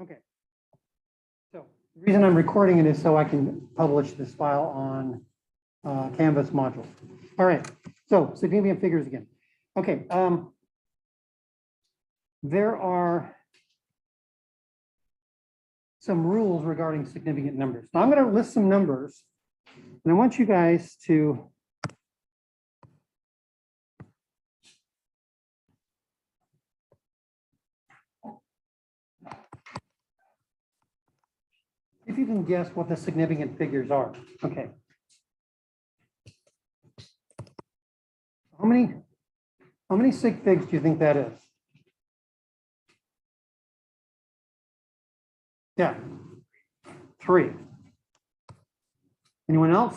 Okay. So the reason I'm recording it is so I can publish this file on Canvas module. All right. So significant figures again. Okay. There are some rules regarding significant numbers. Now I'm going to list some numbers, and I want you guys to if you can guess what the significant figures are. Okay. How many sig figs do you think that is? Yeah. 3. Anyone else?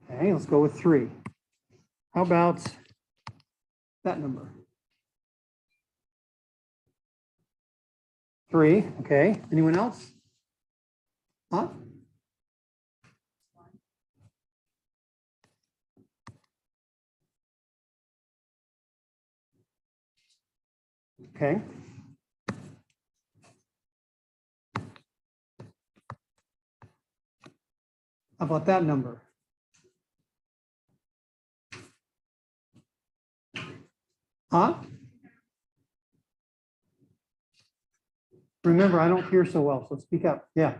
Okay, let's go with 3. How about that number? 3. Okay. Anyone else? Huh? Okay. How about that number? Huh? Remember, I don't hear so well, so speak up. Yeah.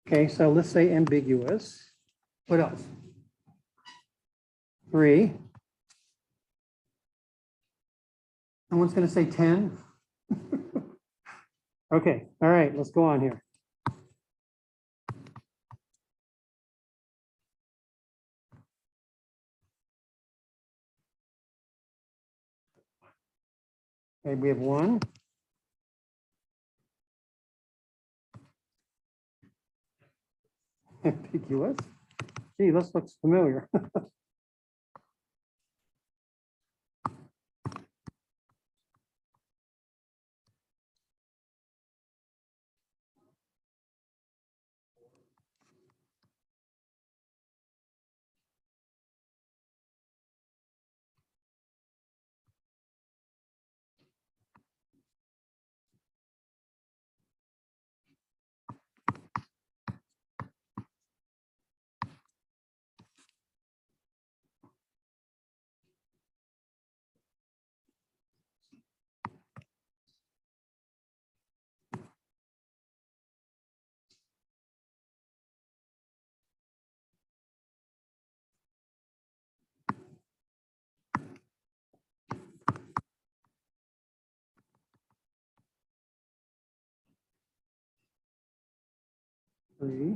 Okay, so let's say ambiguous. What else? 3. Someone's going to say 10. Okay, all right, let's go on here. Okay, we have 1. Ambiguous. Gee, this looks familiar. Three.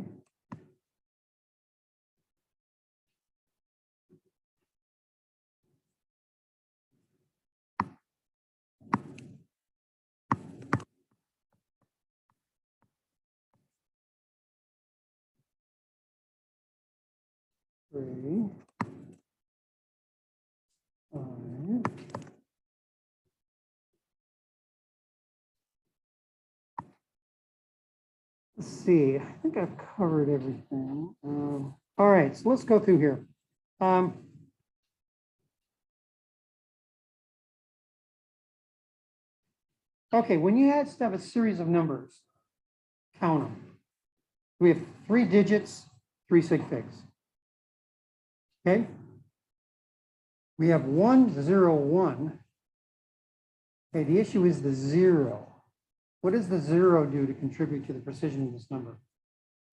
Three. 5. Let's see, I think I've covered everything. All right, so let's go through here. Okay, when you have a series of numbers, count them. We have 3 digits, 3 sig figs. Okay. We have 1, 0, 1. Okay, the issue is the 0. What does the 0 do to contribute to the precision of this number?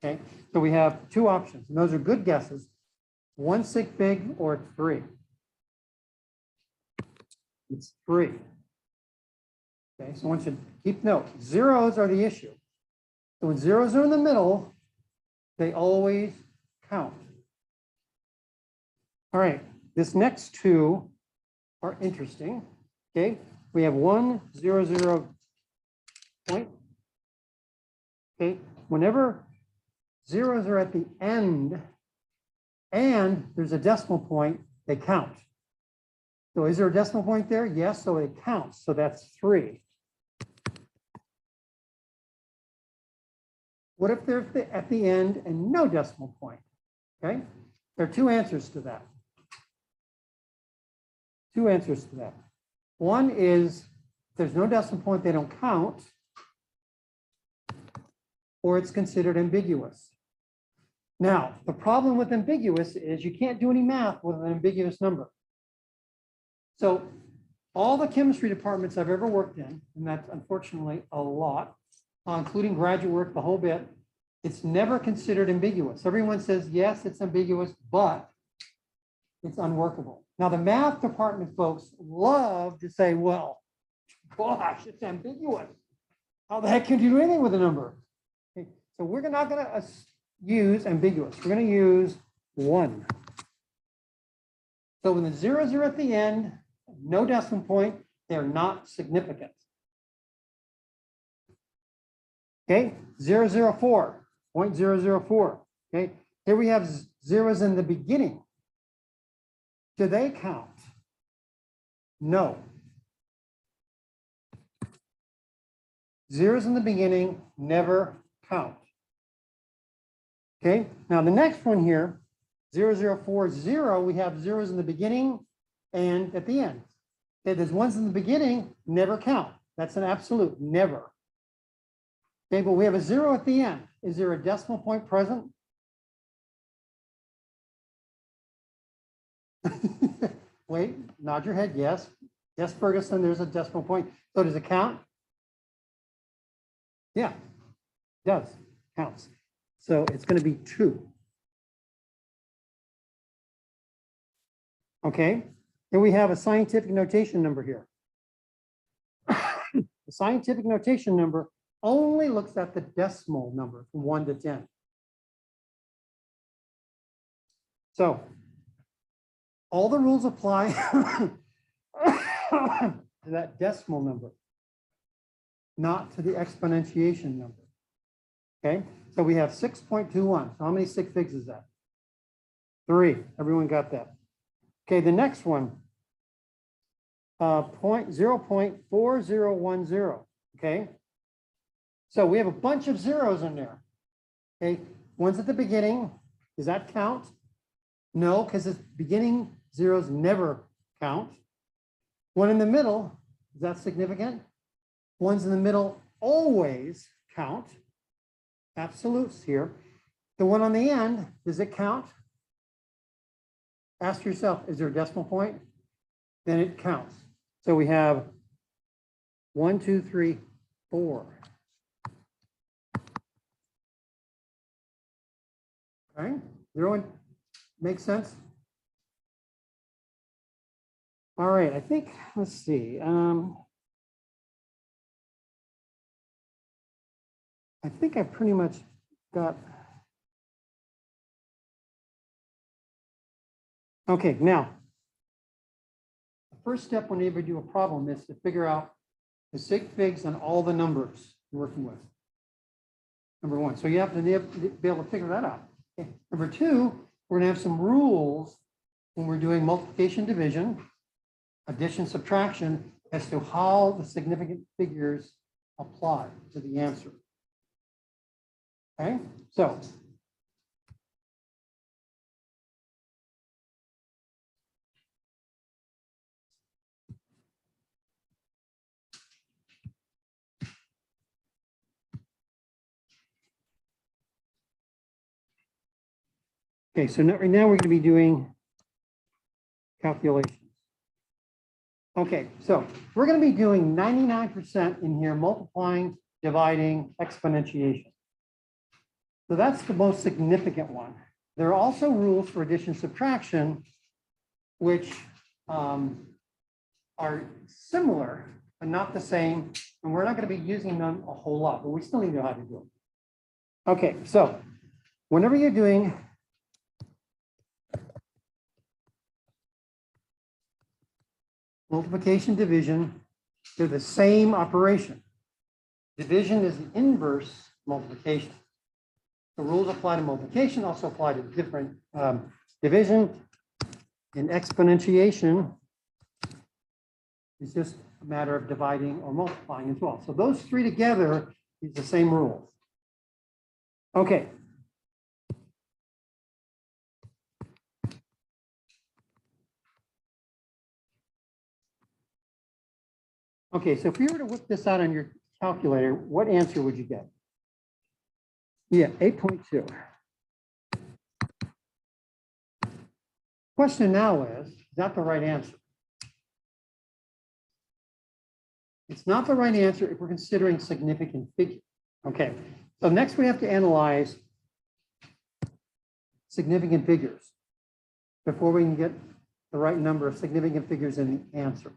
Okay, so we have 2 options, and those are good guesses. 1 sig fig or 3. It's 3. Okay, so I want you to keep note. Zeros are the issue. So when zeros are in the middle, they always count. All right, this next 2 are interesting. Okay, we have 1, 0, 0 point. Okay, whenever zeros are at the end and there's a decimal point, they count. So is there a decimal point there? Yes, so it counts. So that's 3. What if they're at the end and no decimal point? Okay, there are 2 answers to that. Two answers to that. One is if there's no decimal point, they don't count, or it's considered ambiguous. Now, the problem with ambiguous is you can't do any math with an ambiguous number. So all the chemistry departments I've ever worked in, and that's unfortunately a lot, including graduate work, the whole bit, it's never considered ambiguous. Everyone says, yes, it's ambiguous, but it's unworkable. Now, the math department folks love to say, well, gosh, it's ambiguous. How the heck can you do anything with a number? Okay, so we're not going to use ambiguous. We're going to use 1. So when the 0, 0 at the end, no decimal point, they're not significant. Okay, 0, 0, 4, 0.004. Okay, here we have zeros in the beginning. Do they count? No. Zeros in the beginning never count. Okay, now the next one here, 0040, we have zeros in the beginning and at the end. Okay, there's ones in the beginning, never count. That's an absolute, never. Okay, but we have a 0 at the end. Is there a decimal point present? Wait, nod your head, yes. Yes, Ferguson, there's a decimal point. So does it count? Yeah, it does, counts. So it's going to be 2. Okay, and we have a scientific notation number here. The scientific notation number only looks at the decimal number from 1 to 10. So all the rules apply to that decimal number, not to the exponentiation number. Okay, so we have 6.21. So how many sig figs is that? 3. Everyone got that? Okay, the next one, 0.4010. Okay, so we have a bunch of zeros in there. Okay, one's at the beginning. Does that count? No, because the beginning zeros never count. One in the middle, is that significant? Ones in the middle always count. Absolutes here. The one on the end, does it count? Ask yourself, is there a decimal point? Then it counts. So we have 1, 2, 3, 4. Okay, everyone make sense? All right, I think, let's see. I think I pretty much got. Okay, now, the first step whenever you do a problem is to figure out the sig figs on all the numbers you're working with. Number 1, so you have to be able to figure that out. Okay. Number 2, we're gonna have some rules when we're doing multiplication, division, addition, subtraction, as to how the significant figures apply to the answer. Okay, so okay, so right now we're going to be doing calculations. Okay, so we're going to be doing 99% in here, multiplying, dividing, exponentiation. So that's the most significant one. There are also rules for addition, subtraction, which are similar, but not the same. And we're not going to be using them a whole lot, but we still need to know how to do them. Okay, so whenever you're doing multiplication, division, they're the same operation. Division is the inverse multiplication. The rules apply to multiplication, also apply to different division. And exponentiation is just a matter of dividing or multiplying as well. So those 3 together is the same rules. Okay. Okay, so if you were to whip this out on your calculator, what answer would you get? Yeah, 8.2. Question now is that the right answer? It's not the right answer if we're considering significant figure. Okay, so next we have to analyze significant figures before we can get the right number of significant figures in the answer.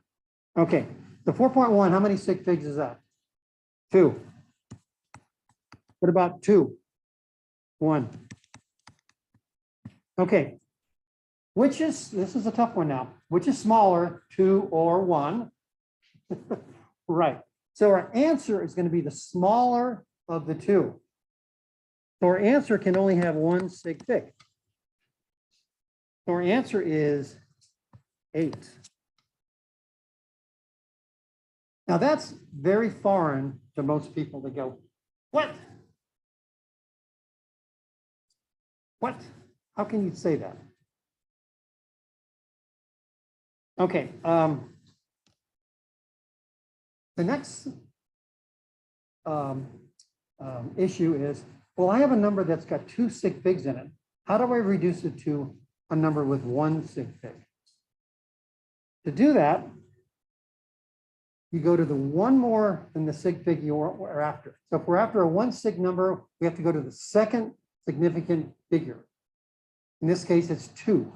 Okay, the 4.1, how many sig figs is that? 2. What about 2? 1. Okay, this is a tough one now. Which is smaller, 2 or 1? Right. So our answer is going to be the smaller of the two. So our answer can only have one sig fig. So our answer is 8. Now that's very foreign to most people to go, what? What? How can you say that? Okay. The next issue is, well, I have a number that's got 2 sig figs in it. How do I reduce it to a number with 1 sig fig? To do that, you go to the one more than the sig fig you're after. So if we're after a 1 sig number, we have to go to the second significant figure. In this case, it's 2.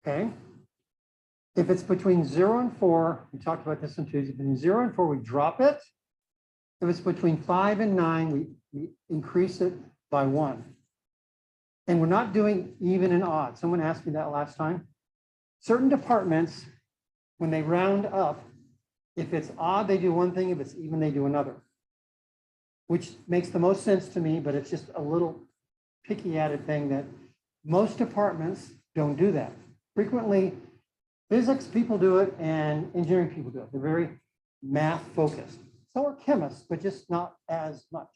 Okay. If it's between 0 and 4, we talked about this in Tuesday, between 0 and 4, we drop it. If it's between 5 and 9, we increase it by 1. And we're not doing even and odd. Someone asked me that last time. Certain departments, when they round up, if it's odd, they do one thing. If it's even, they do another, which makes the most sense to me, but it's just a little picky added thing that most departments don't do that. Frequently, physics people do it and engineering people do it. They're very math focused. So are chemists, but just not as much.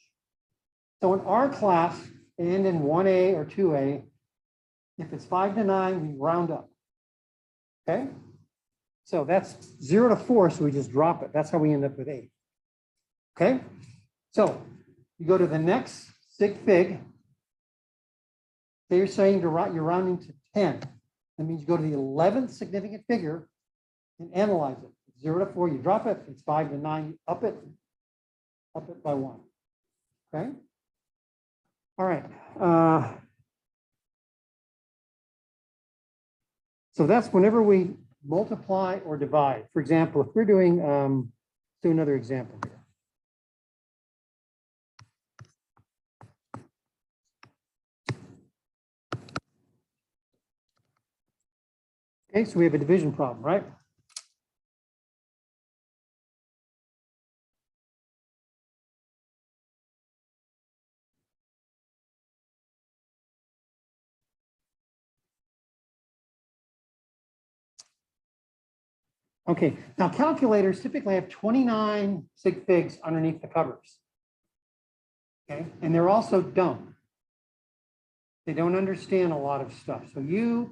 So in our class and in 1A or 2A, if it's 5 to 9, we round up. Okay? So that's 0 to 4, so we just drop it. That's how we end up with 8. Okay? So you go to the next sig fig. Say you're saying you're rounding to 10. That means you go to the 11th significant figure and analyze it. 0 to 4, you drop it. It's 5 to 9, you up it by 1. Okay? All right. So that's whenever we multiply or divide. For example, if we're doing, do another example here. Okay, so we have a division problem, right? Okay, now calculators typically have 29 sig figs underneath the covers. Okay, and they're also dumb. They don't understand a lot of stuff. So you're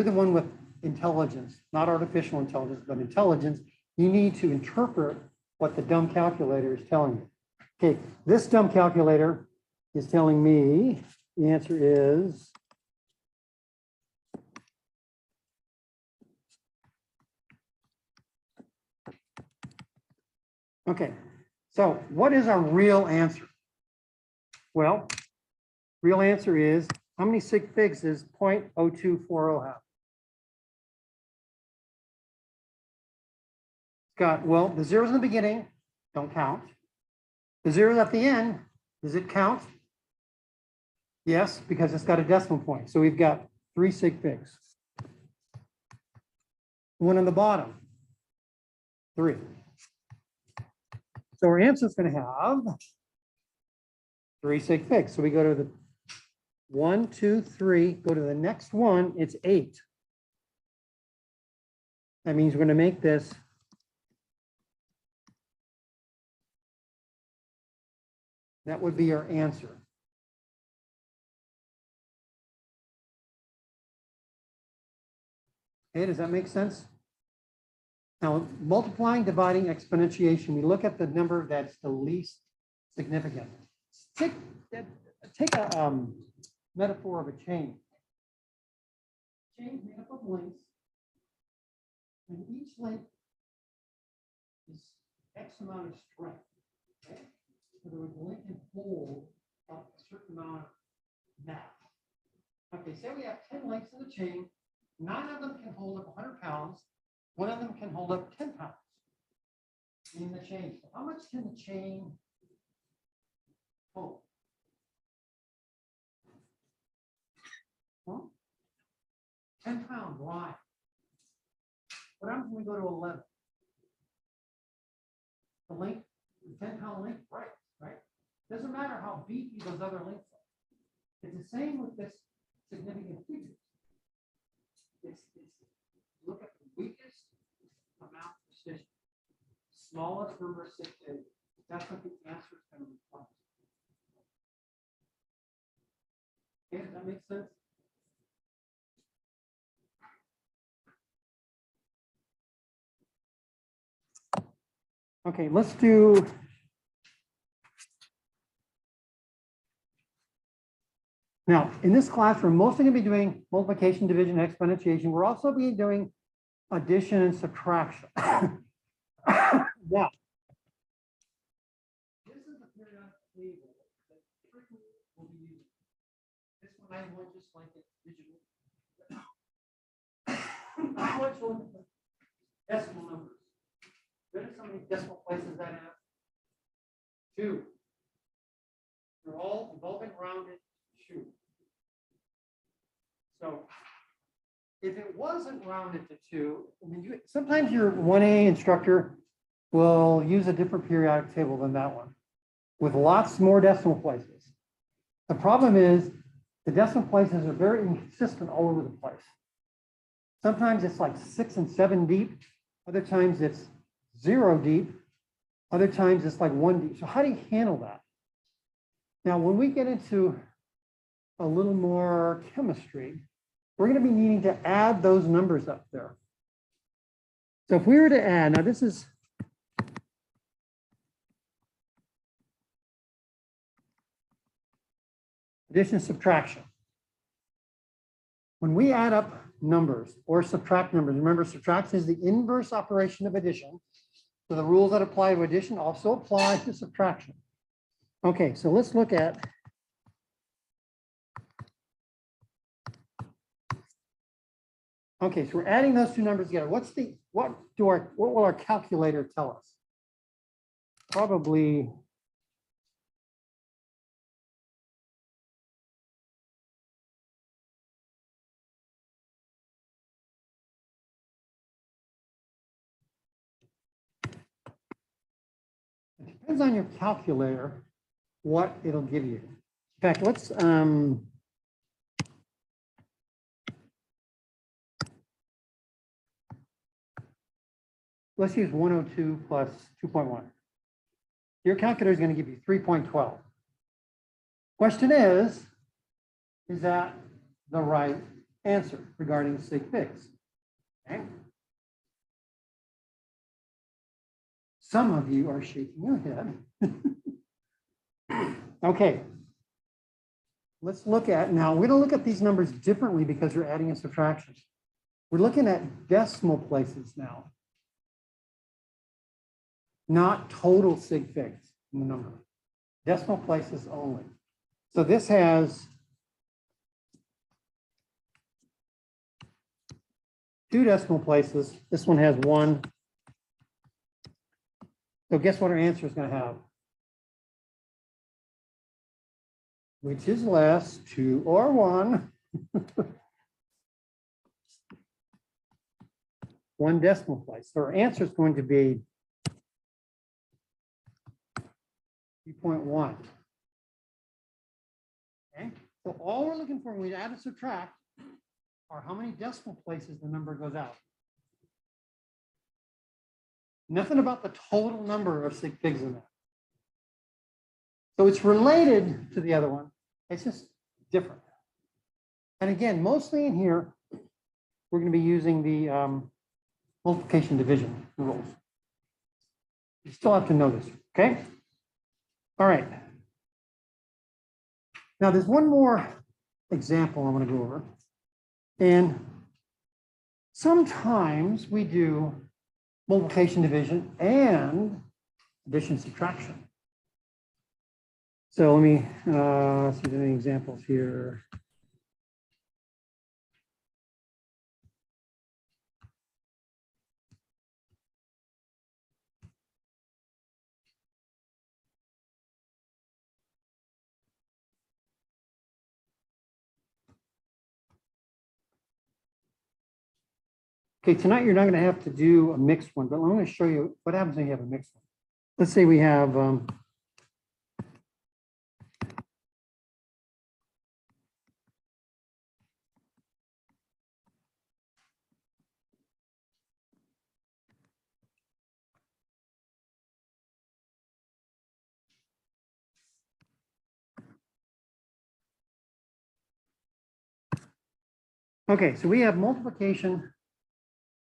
the one with intelligence, not artificial intelligence, but intelligence. You need to interpret what the dumb calculator is telling you. Okay, this dumb calculator is telling me the answer is okay. So what is our real answer? Well, real answer is how many sig figs does 0.0240 have? Got, well, the zeros in the beginning don't count. The zeros at the end, does it count? Yes, because it's got a decimal point. So we've got 3 sig figs. One on the bottom, 3. So our answer is going to have 3 sig figs. So we go to the 1, 2, 3, go to the next one, it's 8. That means we're going to make this that would be our answer. Okay, does that make sense? Now, multiplying, dividing, exponentiation, we look at the number that's the least significant. Take a metaphor of a chain. Chain made up of links, and each link is X amount of strength. Okay? So the link can hold up a certain amount of mass. Okay, say we have 10 links in the chain, 9 of them can hold up 100 pounds, 1 of them can hold up 10 pounds in the chain. So how much can the chain hold? Well, 10 pounds, why? What happens when we go to 11? The link, the 10-pound link breaks, right? Doesn't matter how beefy those other links are. It's the same with this significant figure. It's look at the weakest amount of precision, smallest number of 6 digits. That's what the answer is going to reflect. Okay, does that make sense? Okay, let's do now in this class, we're mostly going to be doing multiplication, division, exponentiation. We're also be doing addition and subtraction. Now, this is the periodic table that frequently will be used. This one I want just like it digital. I want to look at the decimal numbers. Notice how many decimal places that have? 2. They're all involving rounded 2. So if it wasn't rounded to 2, I mean, sometimes your 1A instructor will use a different periodic table than that one with lots more decimal places. The problem is the decimal places are very inconsistent all over the place. Sometimes it's like 6 and 7 deep. Other times it's 0 deep. Other times it's like 1 deep. So how do you handle that? Now, when we get into a little more chemistry, we're going to be needing to add those numbers up there. So if we were to add, now this is addition and subtraction. When we add up numbers or subtract numbers, remember subtraction is the inverse operation of addition. So the rules that apply to addition also apply to subtraction. Okay, so let's look at okay, so we're adding those two numbers together. What will our calculator tell us? Probably it depends on your calculator what it'll give you. In fact, let's use 102 plus 2.1. Your calculator is going to give you 3.12. Question is that the right answer regarding sig figs? Okay. Some of you are shaking your head. Okay. Let's look at, now we're going to look at these numbers differently because we're adding and subtraction. We're looking at decimal places now, not total sig figs in the number. Decimal places only. So this has 2 decimal places. This one has 1. So guess what our answer is going to have? Which is less, 2 or 1. 1 decimal place. So our answer is going to be 3.1. Okay, so all we're looking for when we add and subtract are how many decimal places the number goes out. Nothing about the total number of sig figs in that. So it's related to the other one. It's just different. And again, mostly in here, we're going to be using the multiplication division rules. You still have to know this, okay? All right. Now, there's one more example I want to go over. And sometimes we do multiplication division and addition subtraction. So let me see if there's any examples here. Okay, tonight you're not going to have to do a mixed one, but I'm going to show you what happens when you have a mixed one. Let's say we have okay, so we have multiplication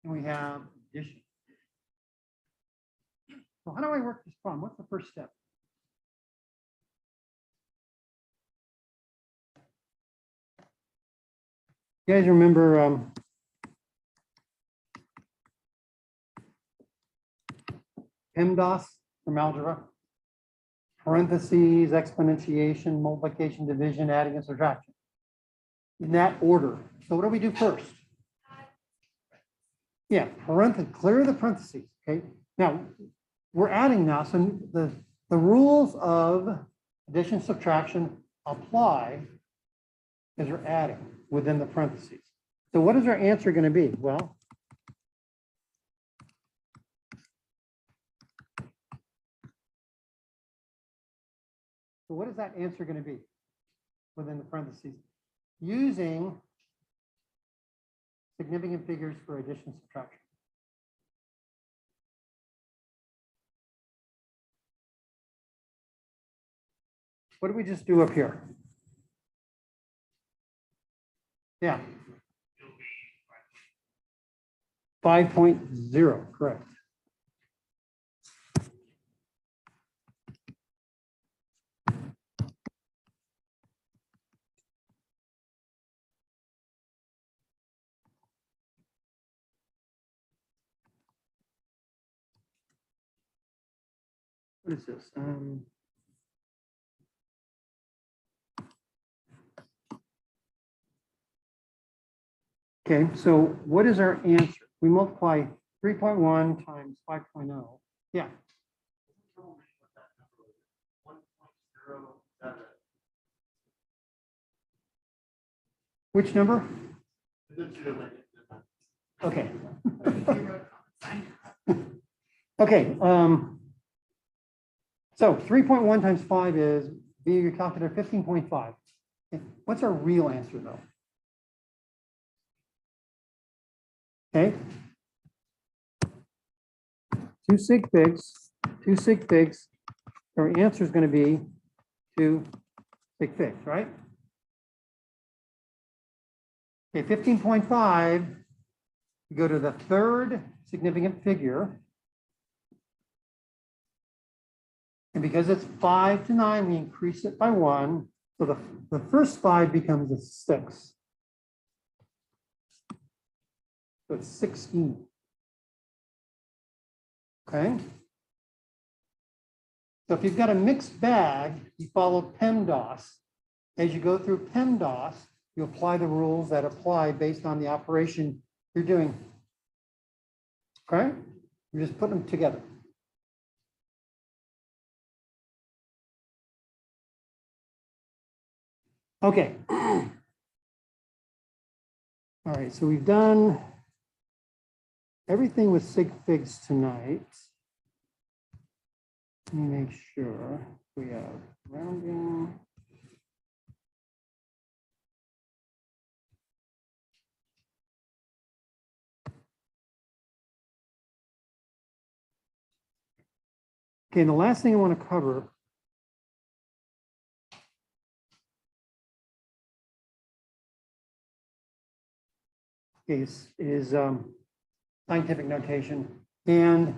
and we have addition. So how do I work this problem? What's the first step? You guys remember Pemdas from algebra? Parentheses, exponentiation, multiplication, division, adding, and subtraction. In that order. So what do we do first? Yeah, clear the parentheses, okay? Now, we're adding now, so the rules of addition, subtraction apply as we're adding within the parentheses. So what is our answer going to be? Well, so what is that answer going to be within the parentheses? Using significant figures for addition, subtraction. What did we just do up here? Yeah. 5.0, correct. What is this? Okay, so what is our answer? We multiply 3.1 times 5.0. Yeah. Which number? Okay. Okay. So 3.1 times 5 is, via your calculator, 15.5. Okay. What's our real answer, though? Okay. 2 sig figs. Our answer is going to be 2 sig figs, right? Okay, 15.5, we go to the third significant figure. And because it's 5 to 9, we increase it by 1. So the first 5 becomes a 6. So it's 16. Okay. So if you've got a mixed bag, you follow PEMDAS. As you go through PEMDAS, you apply the rules that apply based on the operation you're doing. Okay? You just put them together. Okay. All right, so we've done everything with sig figs tonight. Let me make sure we have rounding. Okay, and the last thing I want to cover is scientific notation and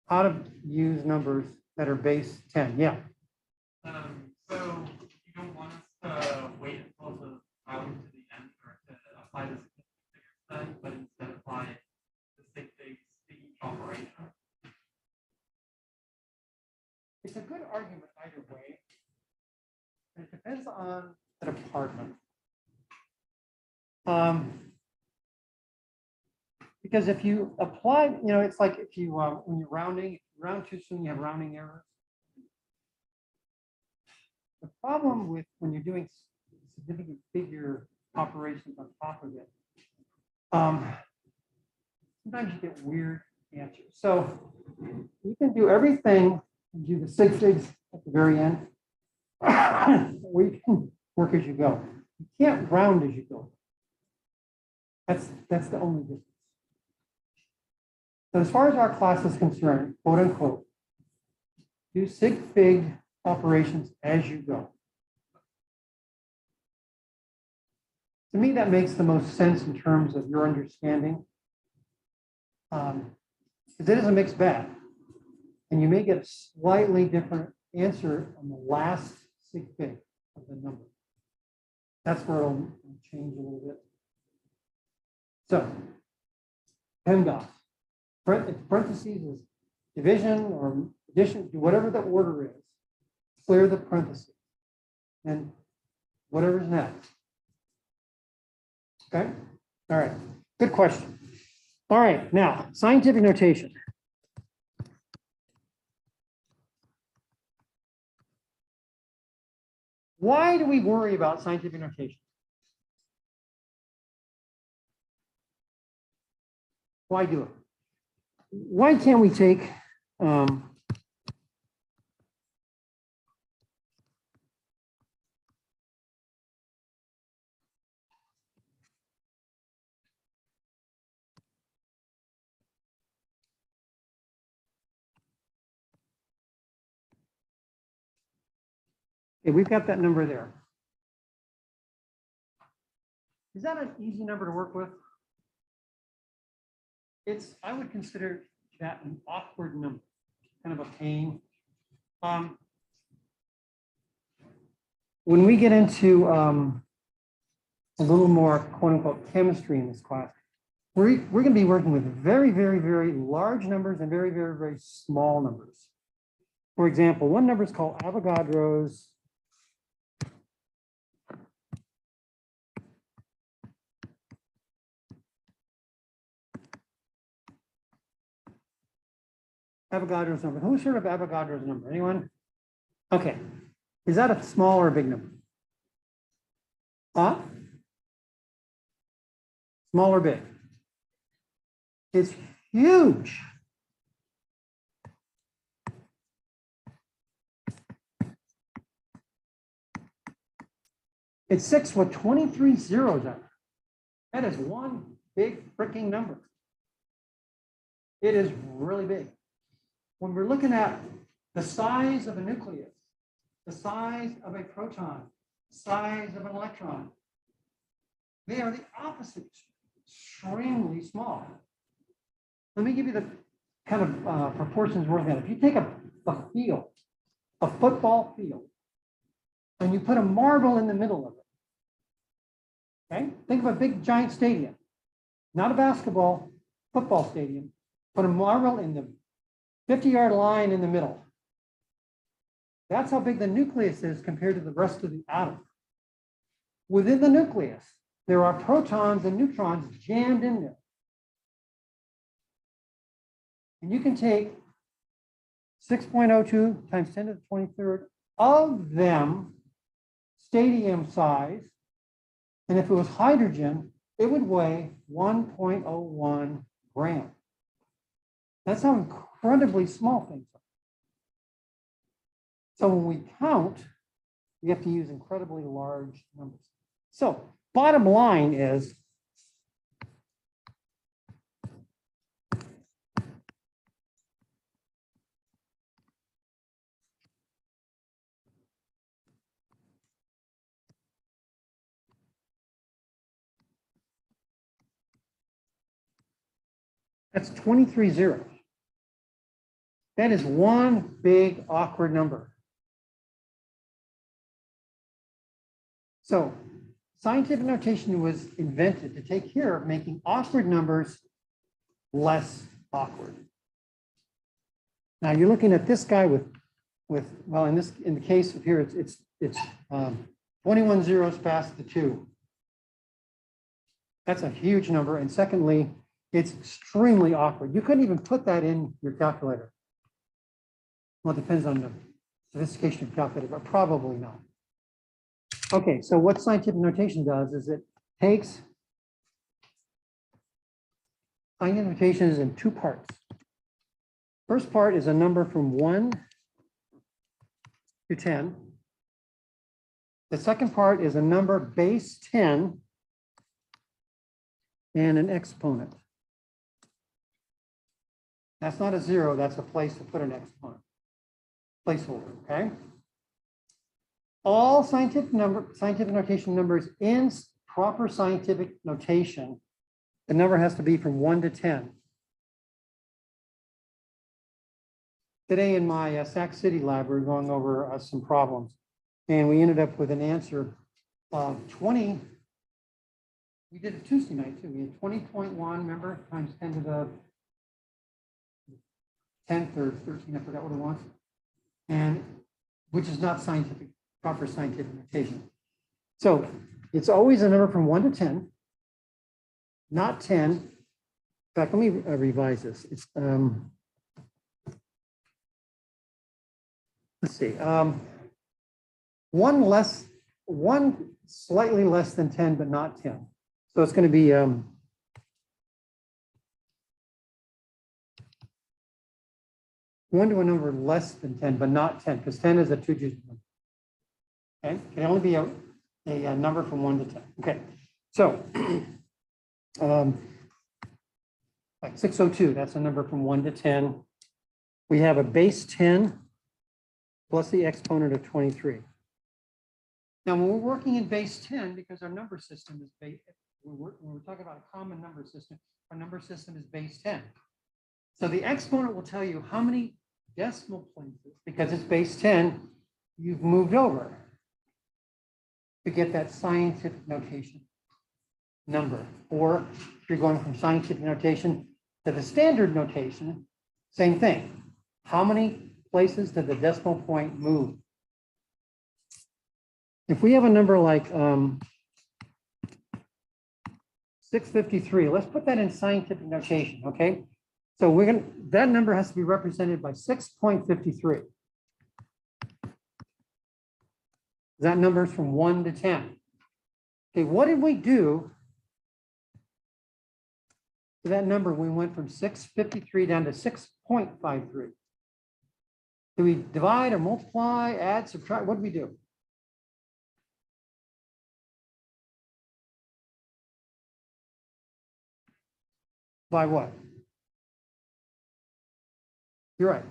how to use numbers that are base 10. Yeah. So you don't want us to wait until the value to the end or to apply the significant figure set, but instead apply the sig figs to each operation. It's a good argument either way. It depends on the department. Because if you apply, it's like if you, when you're rounding, if you round too soon, you have rounding errors. The problem with when you're doing significant figure operations on top of it, sometimes you get weird answers. So you can do everything and do the sig figs at the very end, or you can work as you go. You can't round as you go. That's the only difference. So as far as our class is concerned, quote unquote, do sig fig operations as you go. To me, that makes the most sense in terms of your understanding. Because it is a mixed bag. And you may get a slightly different answer on the last sig fig of the number. That's where it'll change a little bit. So, Pemdas. Parentheses is division or addition, whatever the order is, clear the parentheses. And whatever's next. Okay? All right. Good question. All right. Now, scientific notation. Why do we worry about scientific notation? Why do it? Why can't we take okay, we've got that number there. Is that an easy number to work with? I would consider that an awkward number, kind of a pain. When we get into a little more quote unquote chemistry in this class, we're going to be working with very, very, very large numbers and very, very, very small numbers. For example, one number is called Avogadro's number. Who's heard of Avogadro's number? Anyone? Okay. Is that a small or a big number? Huh? Small or big? It's huge. It's 6 with 23 zeros on it. That is one big freaking number. It is really big. When we're looking at the size of a nucleus, the size of a proton, the size of an electron, they are the opposite, extremely small. Let me give you the kind of proportions we're looking at. If you take a field, a football field, and you put a marble in the middle of it, okay? Think of a big giant stadium, not a basketball, football stadium. Put a marble in the 50-yard line in the middle. That's how big the nucleus is compared to the rest of the atom. Within the nucleus, there are protons and neutrons jammed in there. And you can take 6.02 times 10 to the 23rd of them, stadium size, and if it was hydrogen, it would weigh 1.01 grams. That's how incredibly small things are. So when we count, we have to use incredibly large numbers. So bottom line is, That's 23 zeros. That is one big awkward number. So scientific notation was invented to take care of making awkward numbers less awkward. Now you're looking at this guy with well, in the case of here, it's 21 zeros past the 2. That's a huge number. And secondly, it's extremely awkward. You couldn't even put that in your calculator. Well, it depends on the sophistication of your calculator, but probably not. Okay, so what scientific notation does is it takes scientific notation is in 2 parts. First part is a number from 1 to 10. The second part is a number base 10 and an exponent. That's not a 0, that's a place to put an exponent. Placeholder, okay? All scientific notation numbers in proper scientific notation, the number has to be from 1 to 10. Today in my Sac City lab, we were going over some problems, and we ended up with an answer of 20. We did it Tuesday night too. We had 20.1, remember, times 10 to the 10th or 13, I forgot what it was. And which is not scientific, proper scientific notation. So it's always a number from 1 to 10, not 10. In fact, let me revise this. It's let's see, one slightly less than 10, but not 10. So it's going to be one to a number less than 10, but not 10, because 10 is a 2-digit number. Okay, it can only be a number from 1 to 10. Okay, so like 602, that's a number from 1 to 10. We have a base 10 plus the exponent of 23. Now, when we're working in base 10, because our number system is base, when we're talking about a common number system, our number system is base 10. So the exponent will tell you how many decimal places, because it's base 10, you've moved over to get that scientific notation number. Or if you're going from scientific notation to the standard notation, same thing. How many places did the decimal point move? If we have a number like 653, let's put that in scientific notation, okay? So that number has to be represented by 6.53. That number is from 1 to 10. Okay, what did we do to that number? We went from 653 down to 6.53. Do we divide or multiply, add, subtract? What do we do? By what? You're right.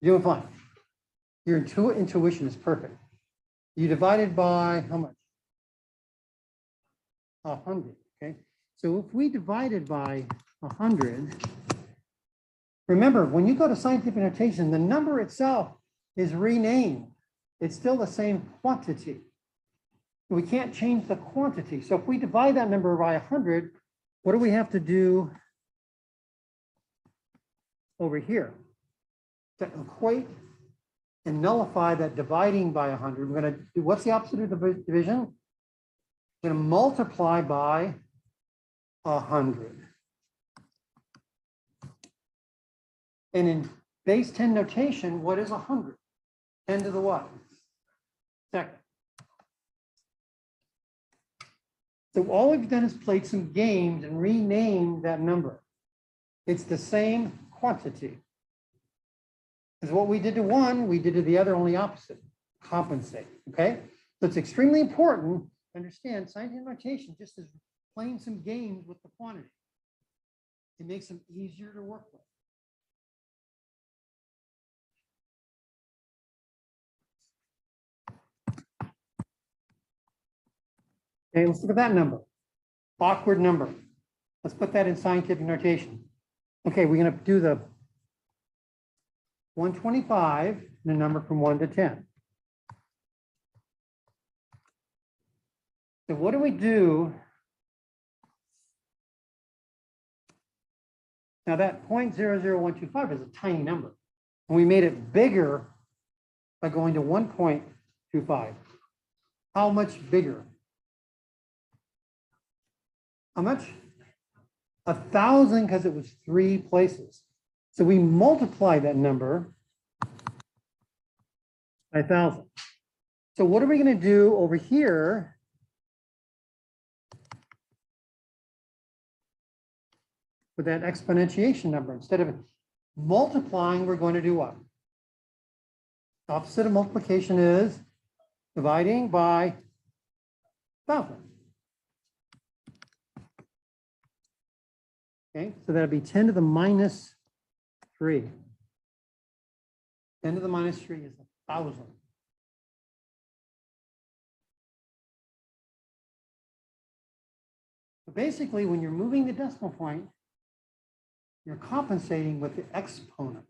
You're doing fine. Your intuition is perfect. You divided by how much? 100, okay? So if we divided by 100, remember, when you go to scientific notation, the number itself is renamed. It's still the same quantity. We can't change the quantity. So if we divide that number by 100, what do we have to do over here? To equate and nullify that dividing by 100, we're going to do, what's the opposite of division? We're going to multiply by 100. And in base 10 notation, what is 100? 10 to the what? Second. So all we've done is played some games and renamed that number. It's the same quantity. Because what we did to one, we did to the other, only opposite, compensate, okay? So it's extremely important to understand scientific notation just is playing some games with the quantity. It makes them easier to work with. Okay, let's look at that number. Awkward number. Let's put that in scientific notation. Okay, we're going to do the 125 and a number from 1 to 10. So what do we do? Now that 0.00125 is a tiny number. And we made it bigger by going to 1.25. How much bigger? How much? 1,000, because it was 3 places. So we multiply that number by 1,000. So what are we going to do over here? With that exponentiation number, instead of multiplying, we're going to do what? Opposite of multiplication is dividing by 1,000. Okay, so that'd be 10 to the minus 3. 10 to the minus 3 is 1,000. So basically, when you're moving the decimal point, you're compensating with the exponent.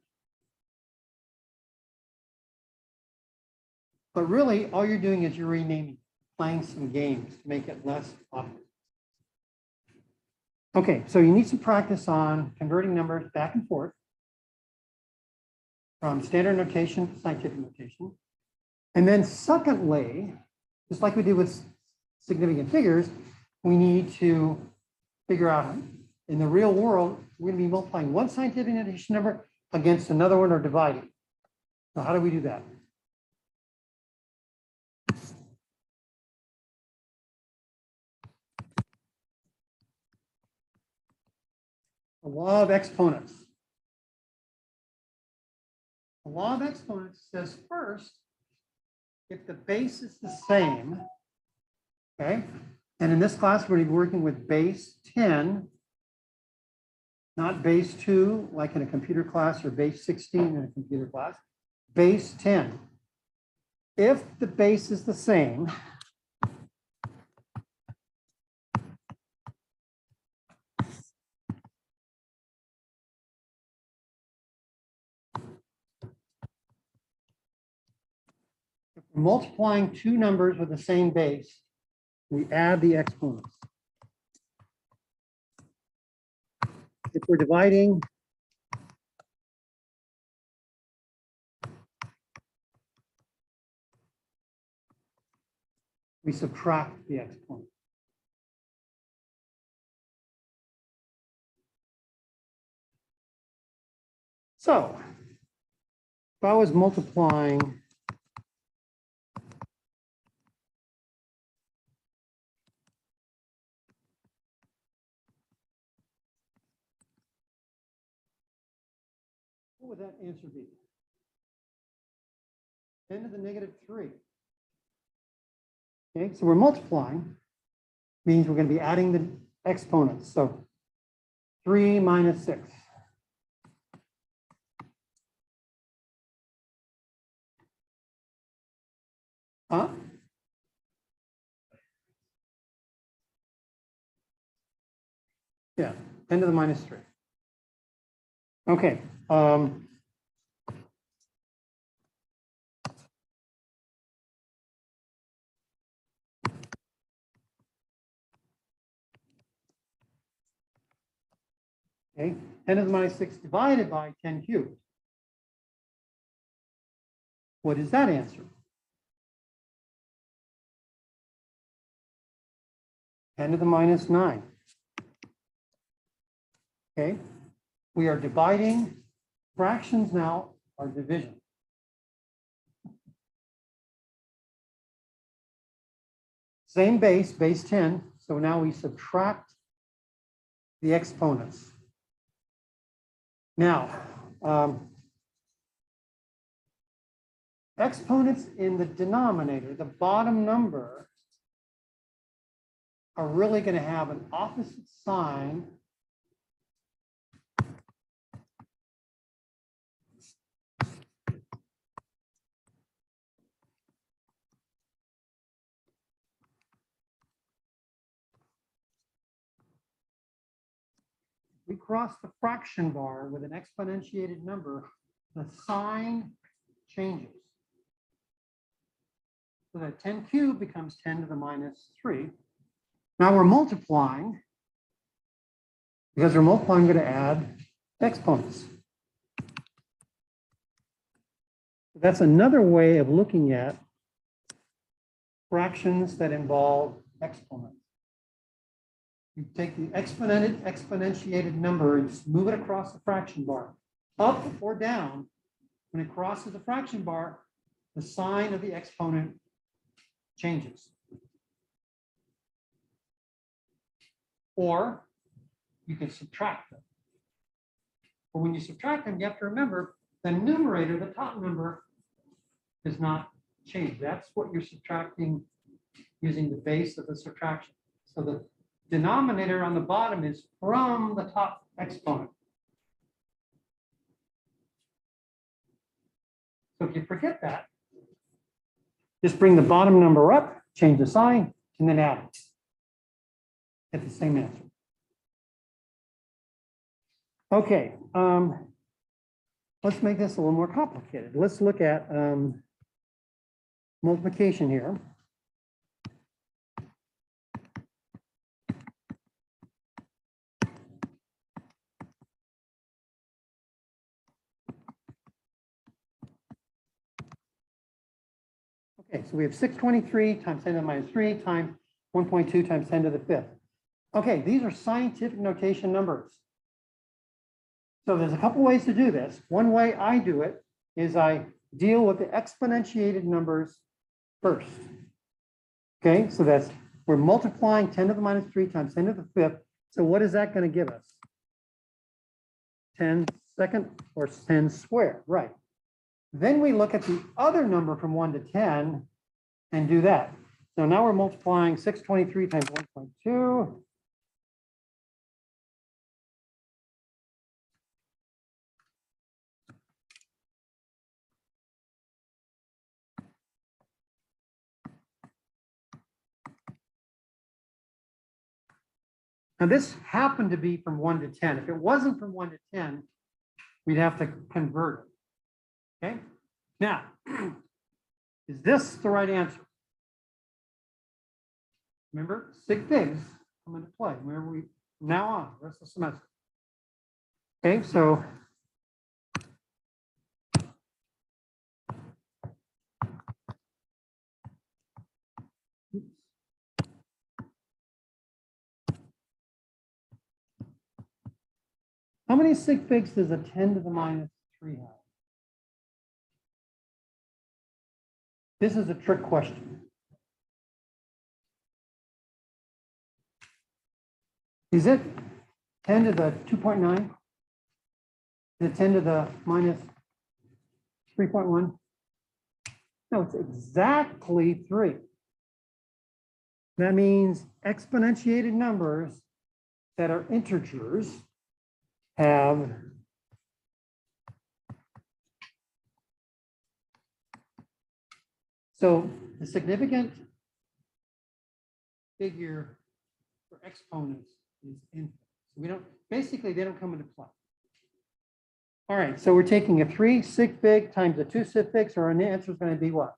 But really, all you're doing is you're renaming, playing some games to make it less awkward. Okay, so you need some practice on converting numbers back and forth from standard notation to scientific notation. And then secondly, just like we did with significant figures, we need to figure out in the real world, we're going to be multiplying one scientific notation number against another one or dividing. So how do we do that? The law of exponents. The law of exponents says first, if the base is the same, okay, and in this class, we're going to be working with base 10, not base 2, like in a computer class, or base 16 in a computer class, base 10. If the base is the same, if we're multiplying two numbers with the same base, we add the exponents. If we're dividing, we subtract the exponent. So if I was multiplying what would that answer be? 10 to the negative 3. Okay, so we're multiplying, means we're going to be adding the exponents. So 3 minus 6. Huh? Yeah, 10 to the minus 3. Okay. Okay, 10 to the minus 6 divided by 10 cubed. What is that answer? 10 to the minus 9. Okay, we are dividing. Fractions now are division. Same base, base 10. So now we subtract the exponents. Now, exponents in the denominator, the bottom number, are really going to have an opposite sign we cross the fraction bar with an exponentiated number, the sign changes. So that 10 cubed becomes 10 to the minus 3. Now we're multiplying. Because we're multiplying, I'm going to add exponents. That's another way of looking at fractions that involve exponents. You take the exponentiated number and just move it across the fraction bar, up or down. When it crosses the fraction bar, the sign of the exponent changes. Or you can subtract them. But when you subtract them, you have to remember the numerator, the top number, does not change. That's what you're subtracting using the base of the subtraction. So the denominator on the bottom is from the top exponent. So if you forget that, just bring the bottom number up, change the sign, and then add it. Get the same answer. Okay, let's make this a little more complicated. Let's look at multiplication here. Okay, so we have 623 times 10 to the minus 3 times 1.2 times 10 to the 5th. Okay, these are scientific notation numbers. So there's a couple ways to do this. One way I do it is I deal with the exponentiated numbers first. Okay, so that's, we're multiplying 10 to the minus 3 times 10 to the 5th. So what is that going to give us? 10 second or 10 squared, right. Then we look at the other number from 1 to 10 and do that. So now we're multiplying 623 times 1.2. Now this happened to be from 1 to 10. If it wasn't from 1 to 10, we'd have to convert it. Okay. Now, is this the right answer? Remember, sig figs come into play. Remember, we from now on, the rest of the semester. Okay, so how many sig figs does a 10 to the minus 3 have? This is a trick question. Is it 10 to the 2.9? Is it 10 to the minus 3.1? No, it's exactly 3. That means exponentiated numbers that are integers have so the significant figure for exponents is infinite. So we don't, basically they don't come into play. All right, so we're taking a 3 sig fig times a 2 sig fig, so our answer is going to be what?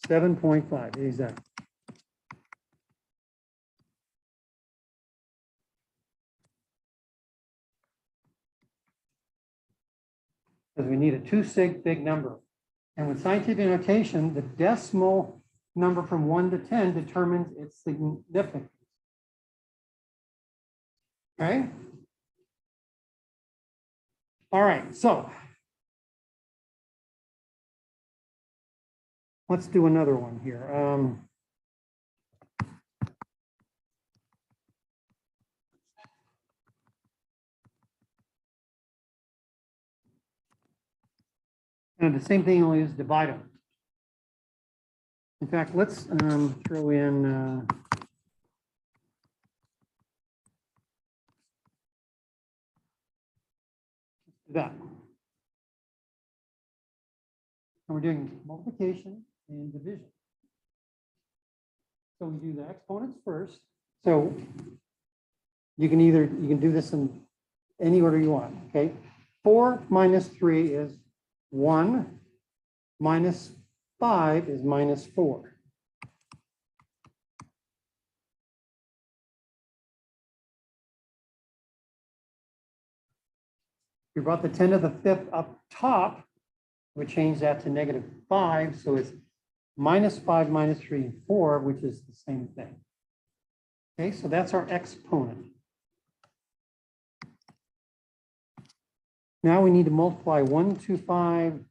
7.5, exactly. Because we need a 2 sig fig number. And with scientific notation, the decimal number from 1 to 10 determines its significance. Okay? All right, so let's do another one here. And the same thing, only is divide them. In fact, let's throw in that. And we're doing multiplication and division. So we do the exponents first. So You can do this in any order you want, okay? 4 minus 3 is 1, minus 5 is minus 4. We brought the 10 to the 5th up top. We change that to -5, so it's -5 minus 3 and 4, which is the same thing. Okay, so that's our exponent. Now we need to multiply 125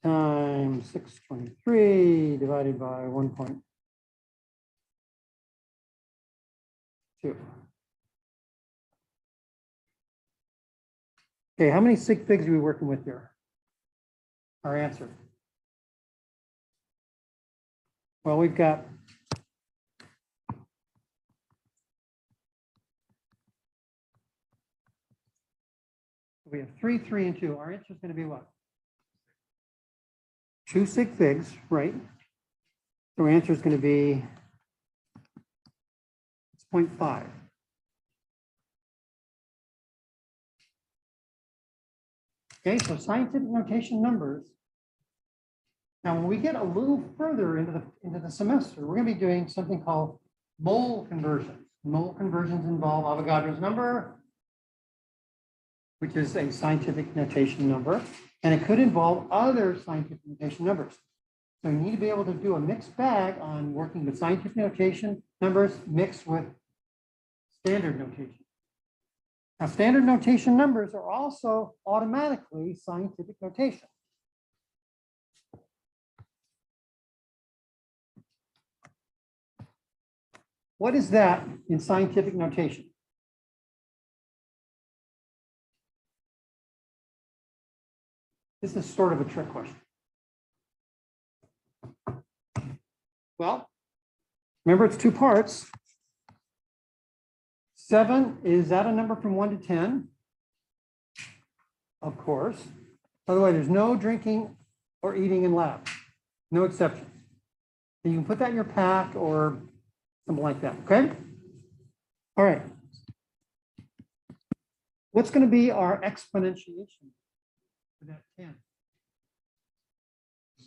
times 623 divided by 1.2. Okay, how many sig figs are we working with here? Our answer. Well, we've got we have 3, 3, and 2. Our answer is going to be what? 2 sig figs, right? So our answer is going to be 0.5. Okay, so scientific notation numbers. Now, when we get a little further into the semester, we're going to be doing something called mole conversions. Mole conversions involve Avogadro's number, which is a scientific notation number, and it could involve other scientific notation numbers. So you need to be able to do a mixed bag on working with scientific notation numbers mixed with standard notation. Now, standard notation numbers are also automatically scientific notation. What is that in scientific notation? This is sort of a trick question. Well, remember it's 2 parts. 7, is that a number from 1 to 10? Of course. By the way, there's no drinking or eating in lab. No exceptions. And you can put that in your pack or something like that, okay? All right. What's going to be our exponentiation for that 10?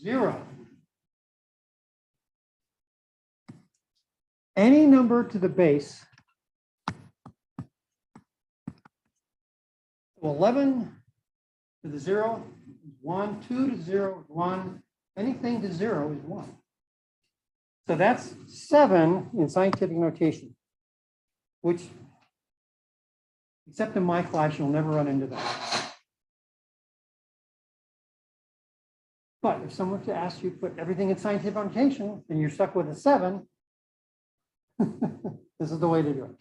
0. Any number to the base 11 to the 0 is 1, 2 to 0 is 1, anything to 0 is 1. So that's 7 in scientific notation, which, except in my class, you'll never run into that. But if someone were to ask you to put everything in scientific notation, and you're stuck with a 7, this is the way to do it.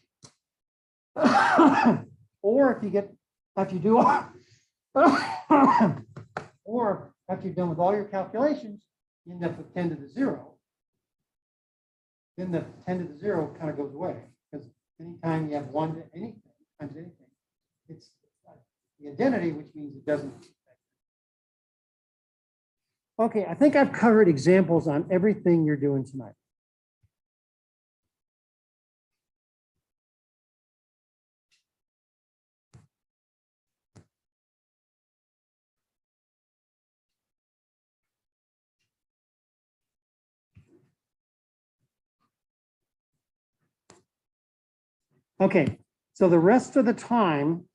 Or if you get, after you do, or after you've done with all your calculations, you end up with 10 to the 0. Then the 10 to the 0 kind of goes away, because anytime you have 1 to anything times anything, it's the identity, which means it doesn't. Okay, I think I've covered examples on everything you're doing tonight. Okay, so the rest of the time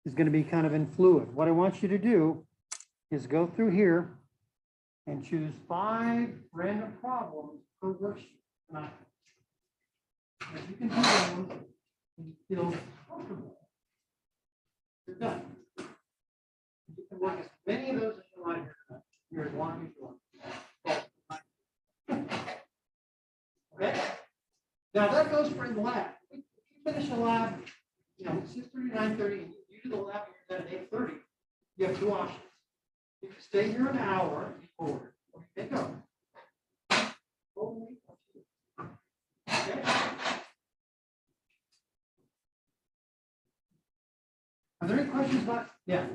is going to be kind of in fluid. What I want you to do is go through here and choose 5 random problems per worksheet tonight. If you can do those and you feel comfortable, you're done. You can work as many of those as you like here as long as you want. Okay. Now that goes for in the lab. If you finish a lab, you know, 6:30, 9:30, and you do the lab and you're done at 8:30, you have 2 options. You can stay here an hour and be bored, or you can go. Okay. Are there any questions about? Yeah.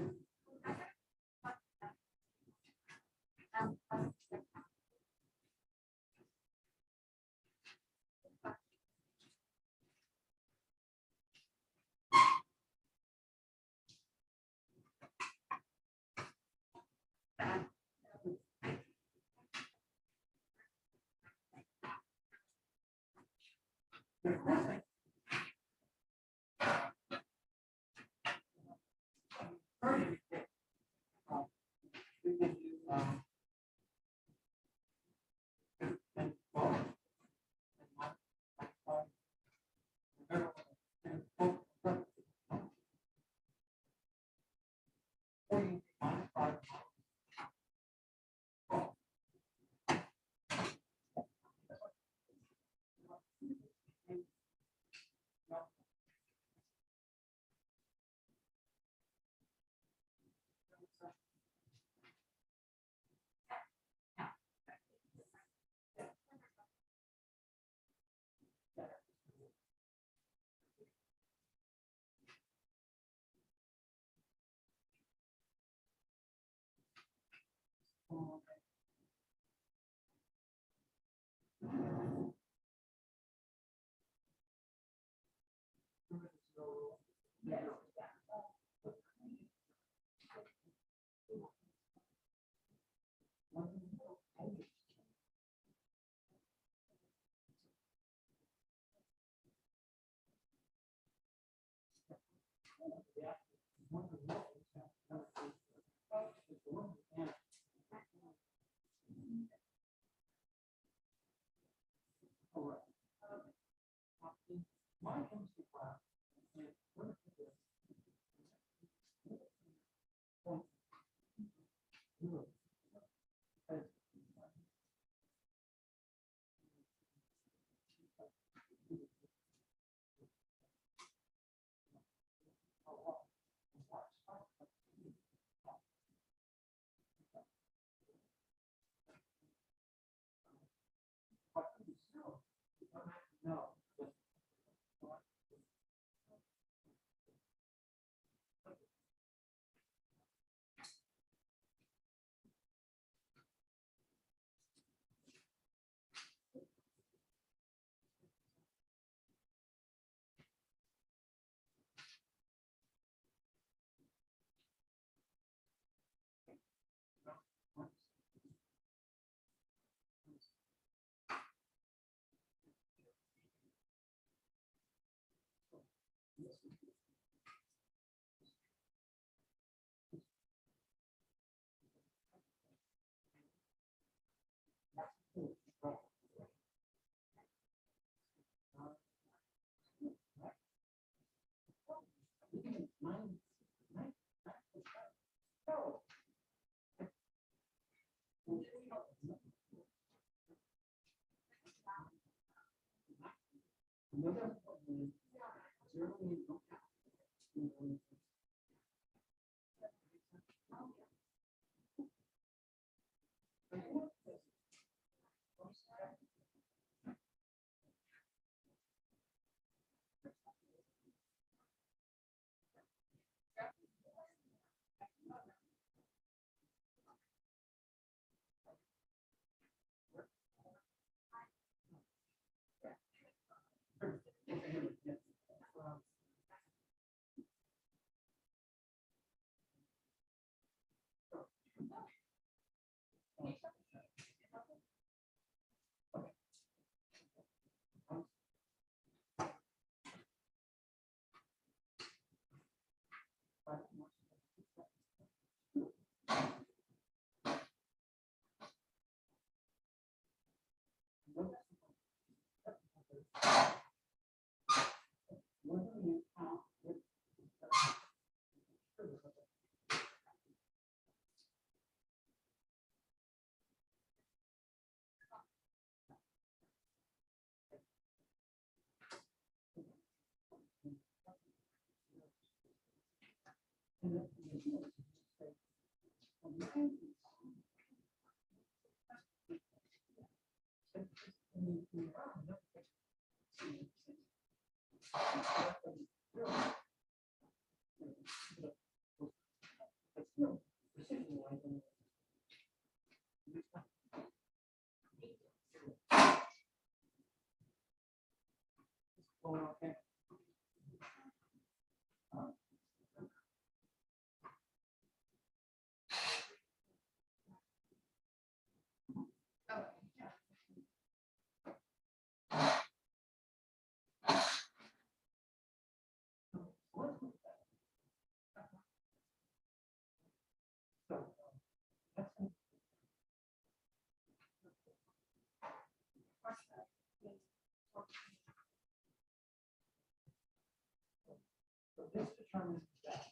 So this determines that.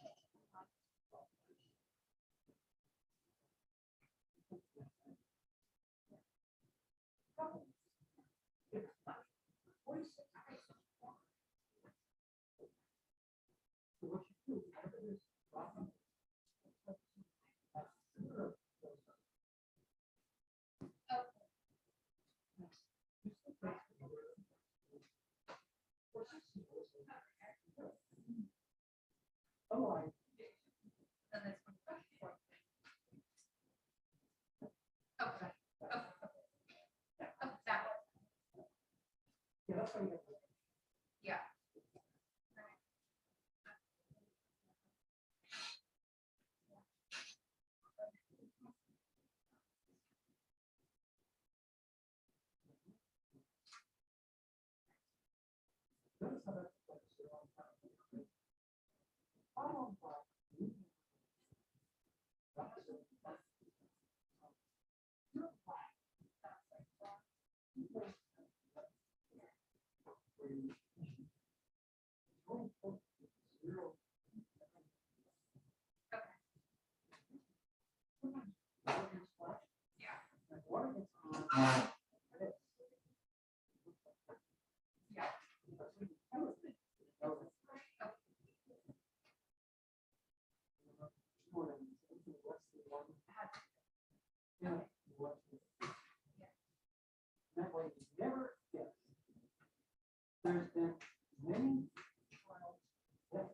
So what you do, whenever there's problem, otherwise, yeah, that's why you have to. Notice how that's like zero on top. Followed by zero. Like water gets on. This. That's when you tell it. What's the one? Yeah. What's the- That way you never guess. There's been many trials that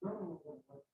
no, that's just.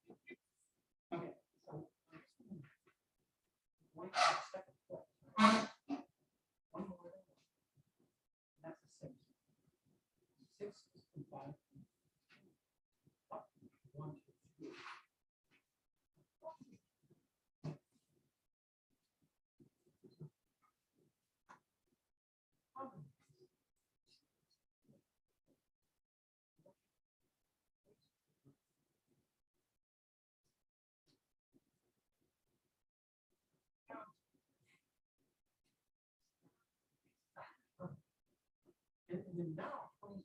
Okay. So, one second. One more. That's a 6. 6 is combined. 1, 2, 3. And then now, some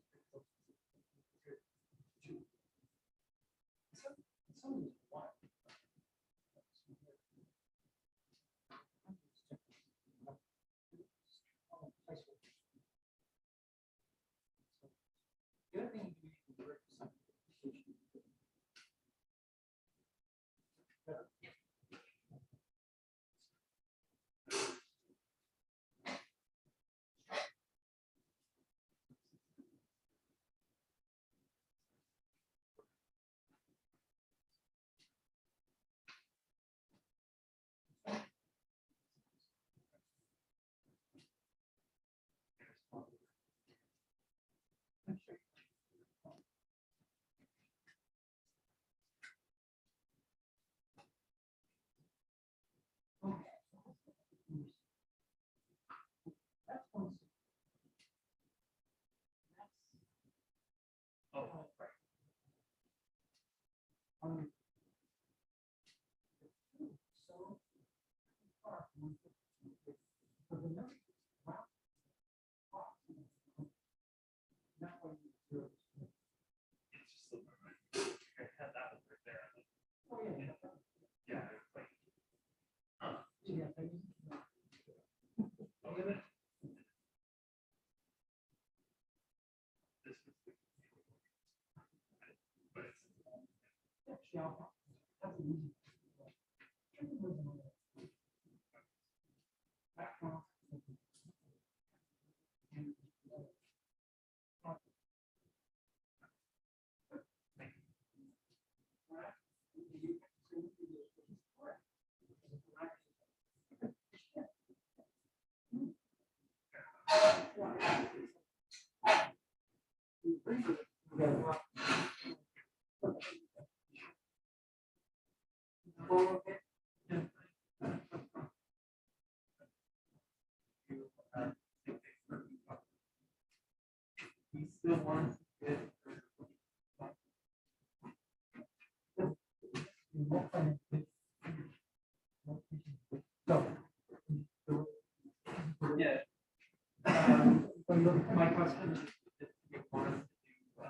of these one. The other thing you can do is simplification. That's one. Oh, right. So far, for the number, wow. Not what you do. It's just a little bit. I had that one right there. Oh, yeah. Yeah, it's like, Yeah. oh, yeah. This was the. But it's. Actually, that's an easy. He still wants to get. Yeah. My question is if you want us to do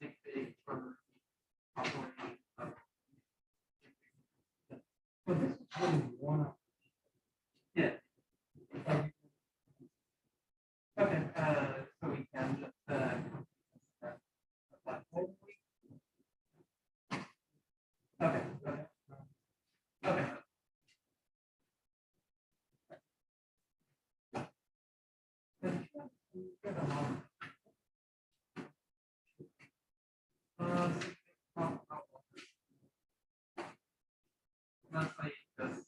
sig fig for operating. So this is really one of. Yeah. Okay, so we can just, okay, okay. Okay. That's like this.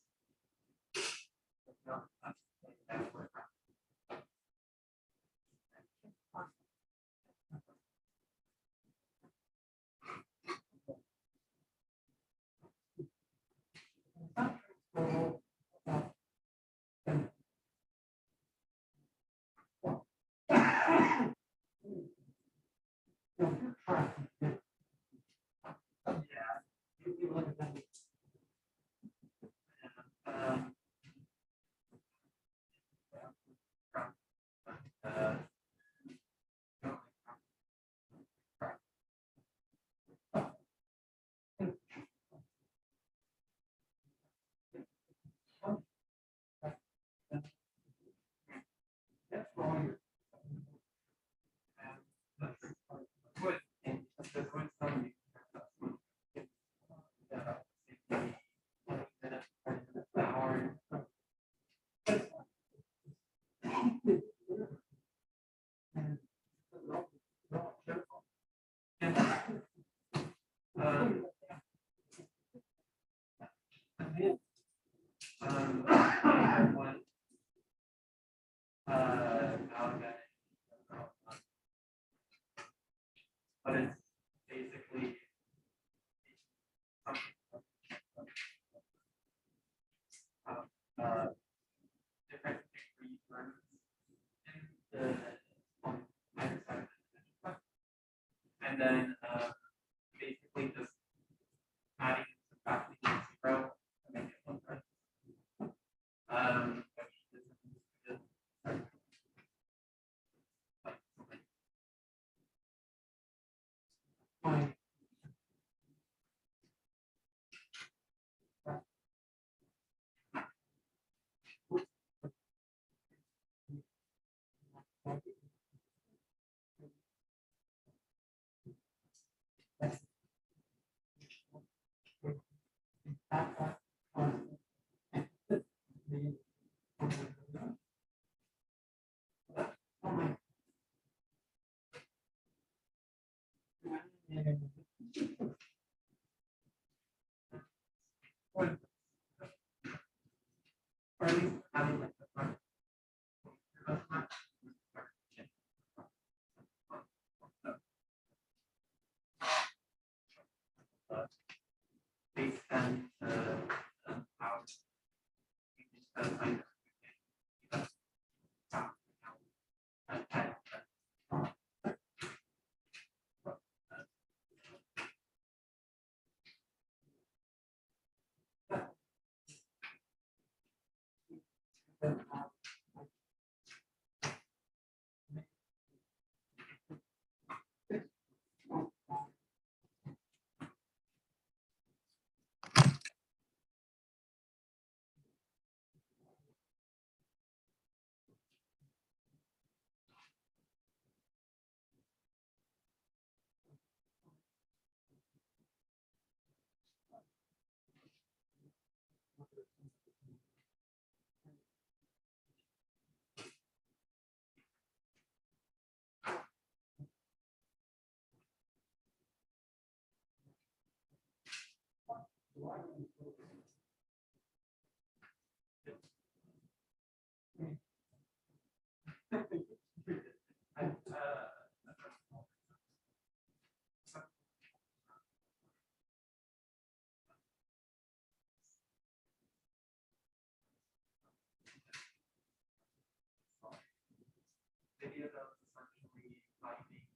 Video that was essentially finding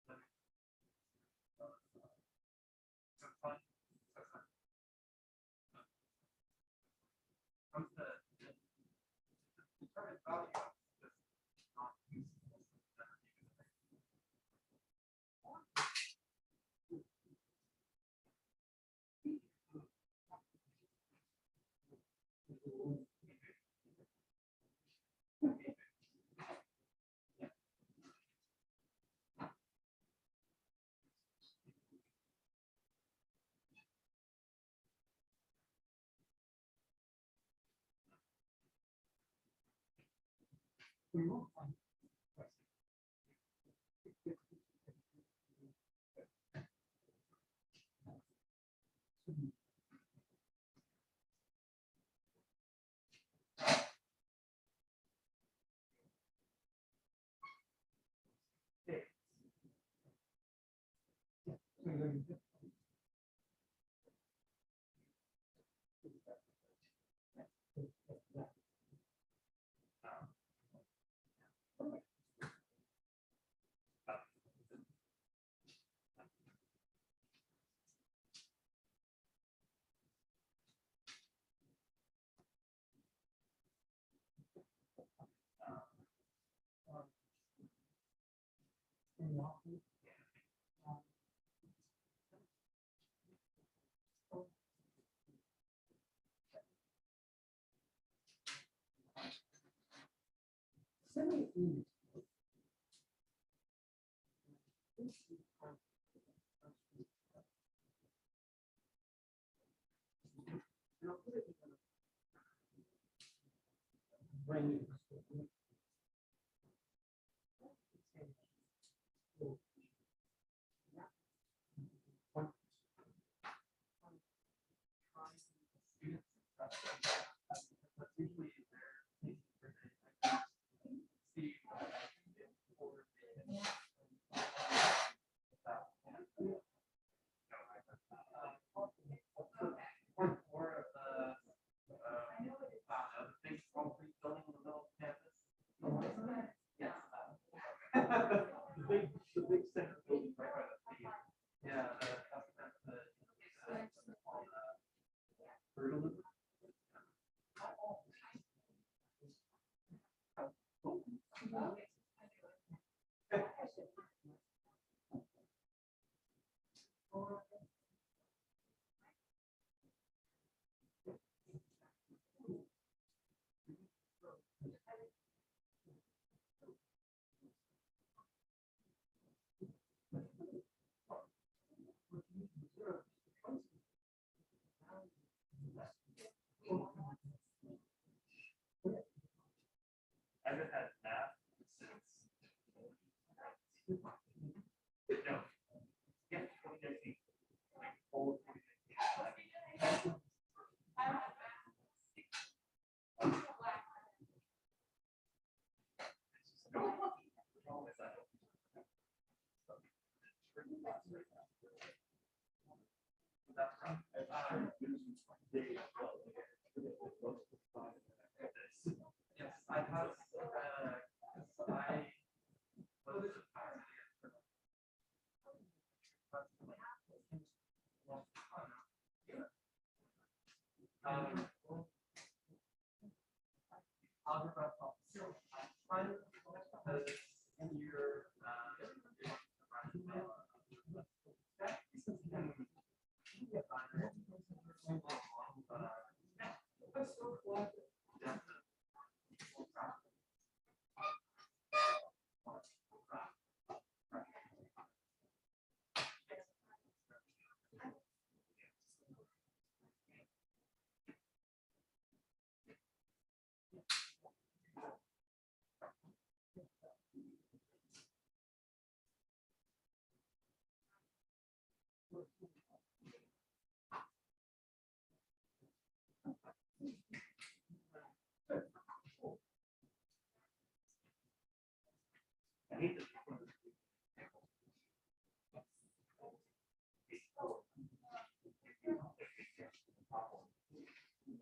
the determined value of this not useful. The big center building right by the field. Yeah, I haven't had math since. No. Yeah, 2019. Like full 2019. Yes, I have, algebra helps. Try to in your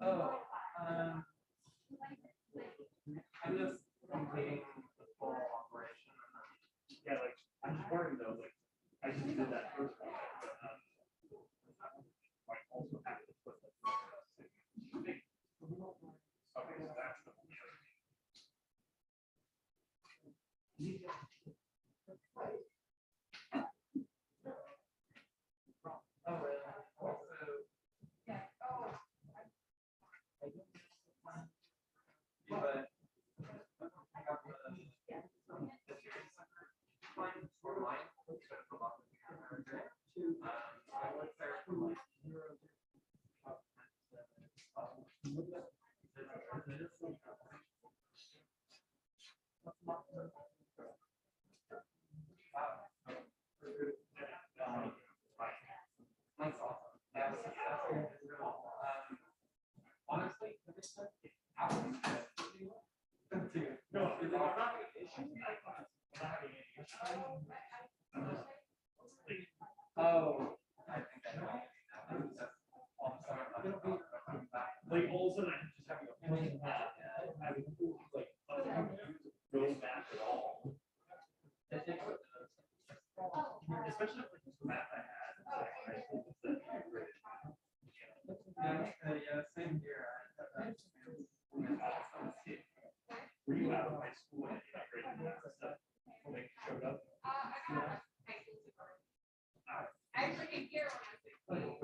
Oh, I'm just completing the full operation. Yeah, like I'm just wondering though, like I just did that first one, but I also have to put the okay, so that's the Oh, really? Also, yeah, but I got the series line for mine. I was there for like that's awesome. That's honestly, no, I'm not having an issue. I'm not having any issue. Oh, I think I know. like all of a sudden I'm just having a funny having like going back at all. Especially if like the math I had. Yeah, same here. Were you out of high school and you got great math stuff when they showed up? I actually came here when I was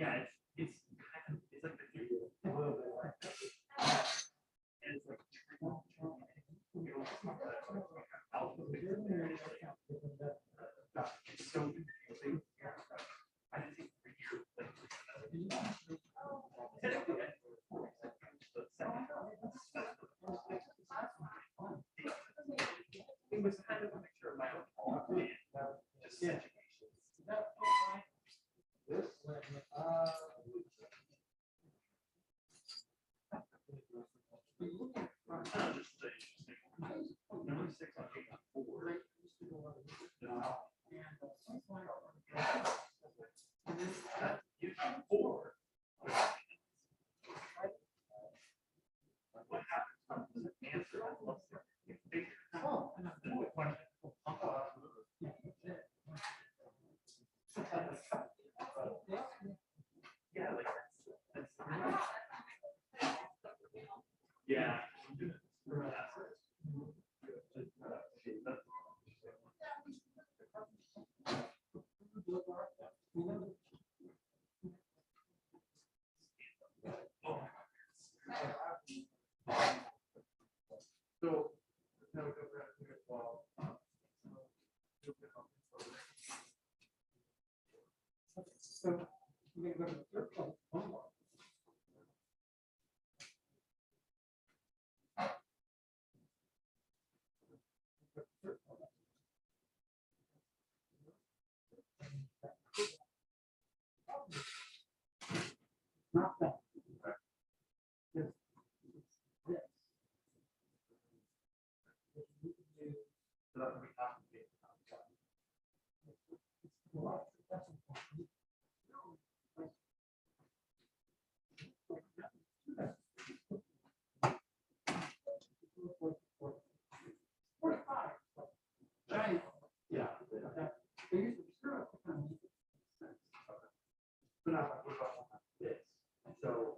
Yeah, it's kind of it's like the new and it's like it's so confusing. I didn't think for years like it was kind of a mixture of my own fault and just situations. Number 6 on page 4. Four. What happens when the answer unless it's bigger? The question. Yeah, like that's yeah. So now we go back to it. Well, So we're gonna go to the third one. One more. Not that. It's this. so that would be complicated. Giant. Yeah. So use the zero to kind of make sense. So now what about this? So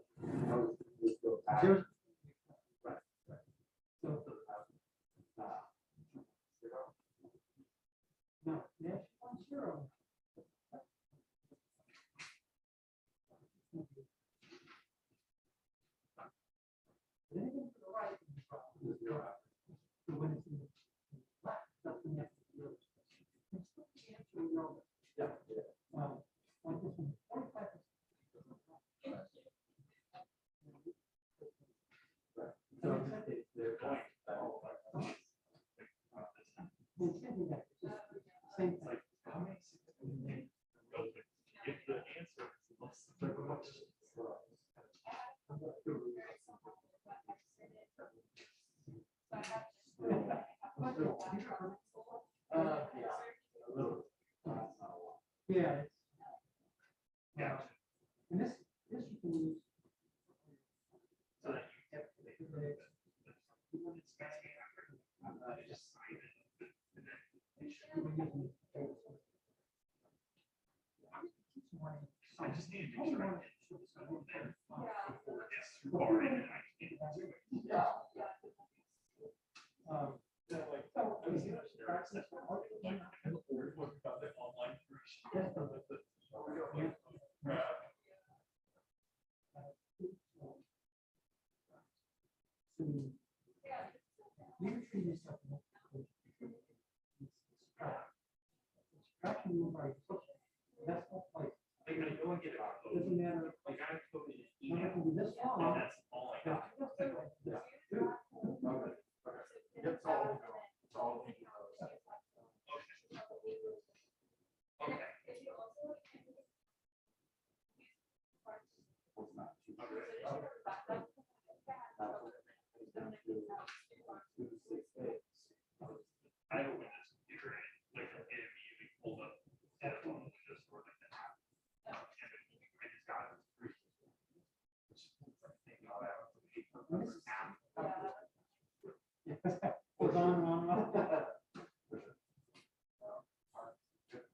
how does this go back? Zero. Right. So Zero. no, dash 1 0. Anything to the right is the problem. So when it's in the left, that's the next zero. We know Yeah. that. On this one, 45%. Right. So they're going that all Well, it's simply that, it's just the same thing. like how many if the answer is less than Yeah. Yeah. And this you can use. So that you get just sign it. I just need to make sure I get there before it gets too far in and I can get to it. Like, I know I get it. Doesn't matter. Like, I go in an You email, have to do this and long. that's all I got. Okay. I opened this computer and like it immediately pulled up the phone just for like that. And I just got it free. Thank God I have to pay for this app. Goes on and on and on.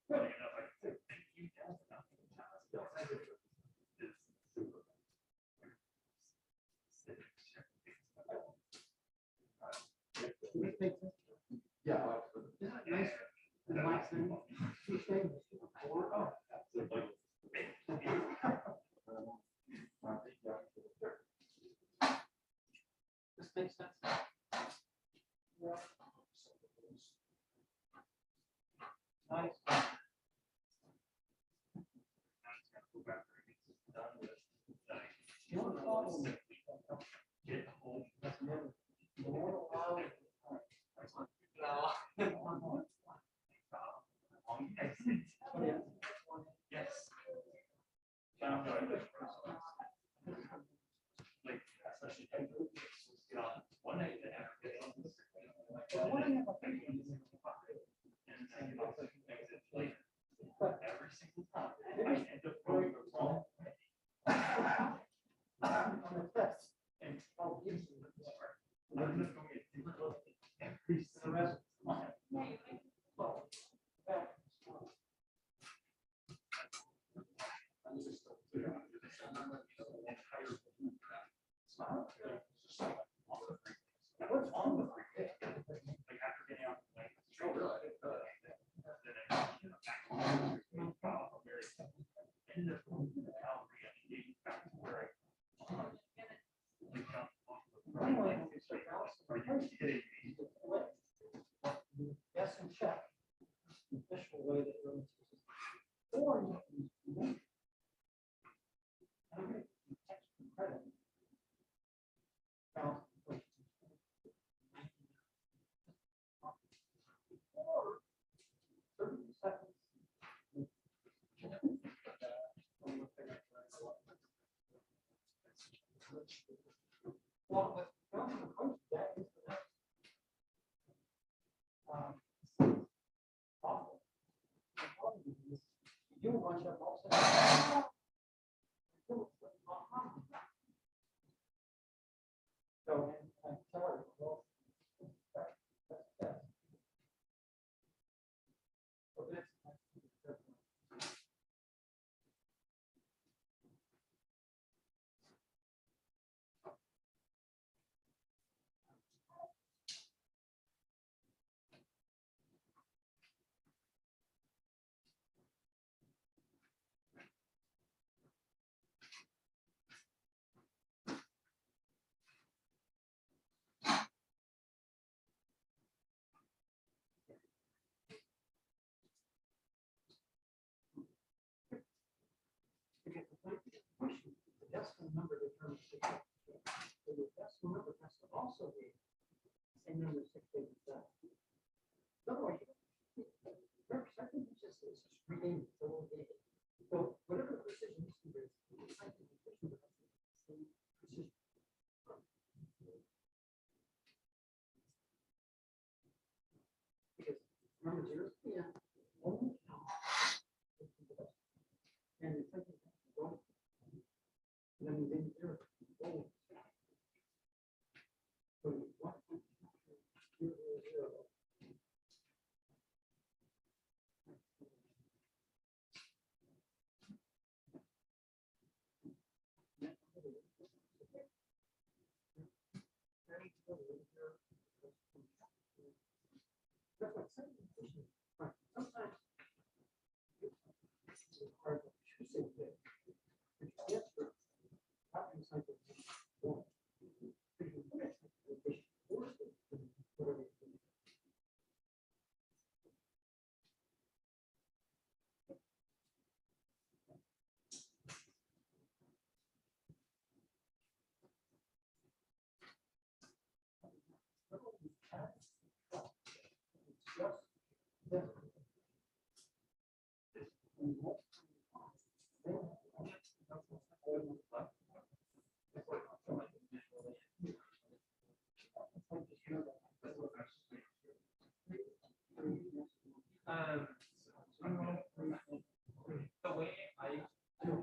Funny enough, I can say thank you. Yeah. Isn't it nice? Relaxing. Tuesday. Oh. This makes sense. Nice. Get home. Long exit. Yes. Like, especially get on one night and after get on the and I get off the exit later. Every single time, I end up going the wrong way. And I end up going a different way every single time. What's on the free? Like after getting off the plane. Yes, and check. The official way that you're. Or you can use. I'm gonna give extra credit. Now, or 30 seconds. Well, but don't you approach that is the next. Awful. You wind up also. So, and I tell her, well, that's best. So that's. The decimal number determines the so the decimal number has to also be the same number as 687. Otherwise, second is just rename it. So whatever the precision is, it's like the precision, but that's the same precision. The way I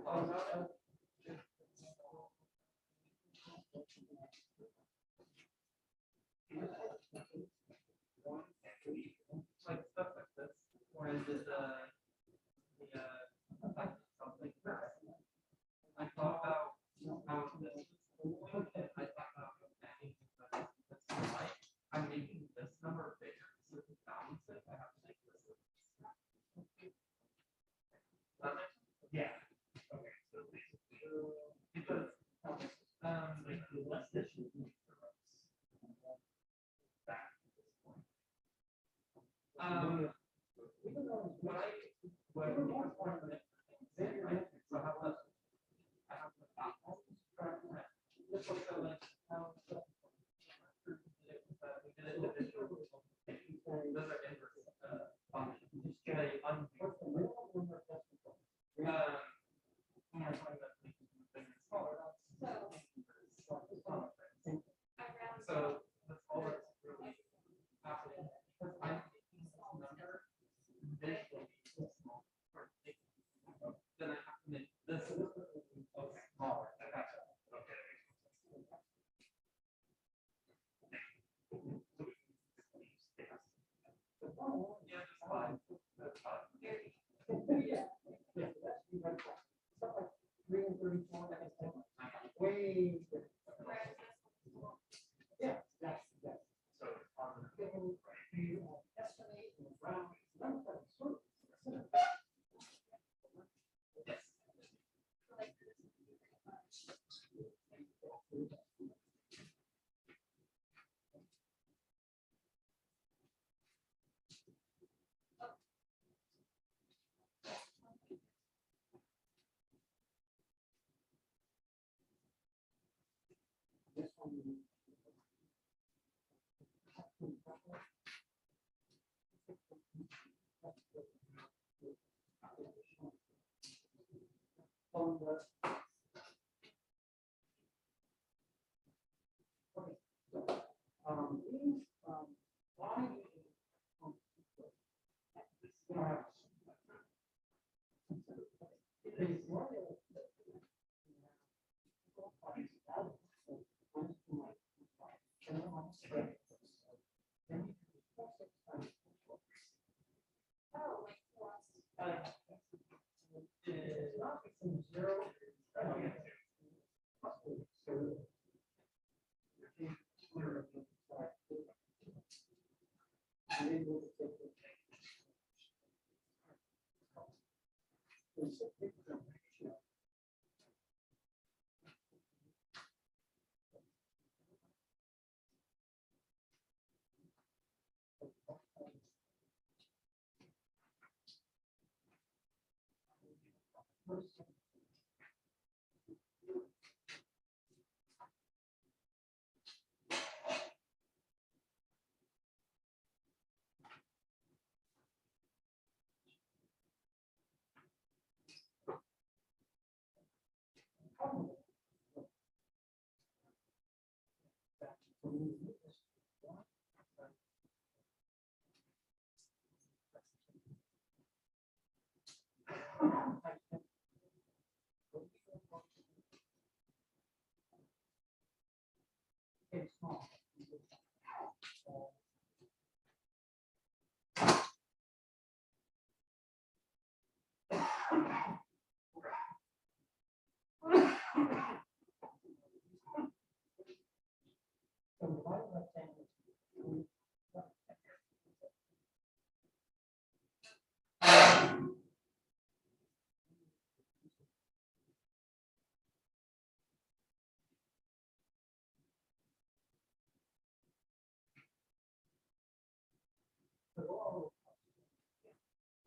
thought about it. Like stuff like this, where I did something. I thought about how this was going, and I thought about adding this light. I'm making this number bigger, so to balance it, I have to make this. Yeah. Okay, so Because like the less this you need for us. Back at this point. what I right? So I have the this will show like how we did it individually. Those are inverse functions. They when we're talking about making them bigger and smaller, so that's all that's really happening. Because I'm making this number visually small. Then I have to make this smaller. Okay. Yeah, just fine. That's fine. So it's positive.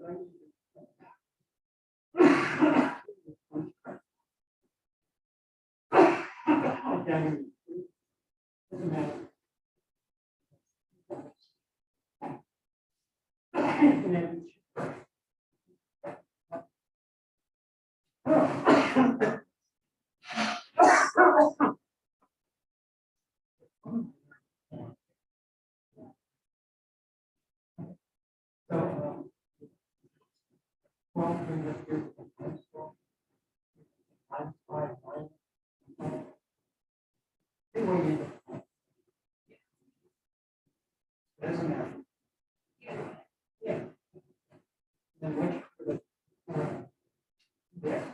Doesn't matter. Doesn't matter. Yeah. Then wait for the. Yeah.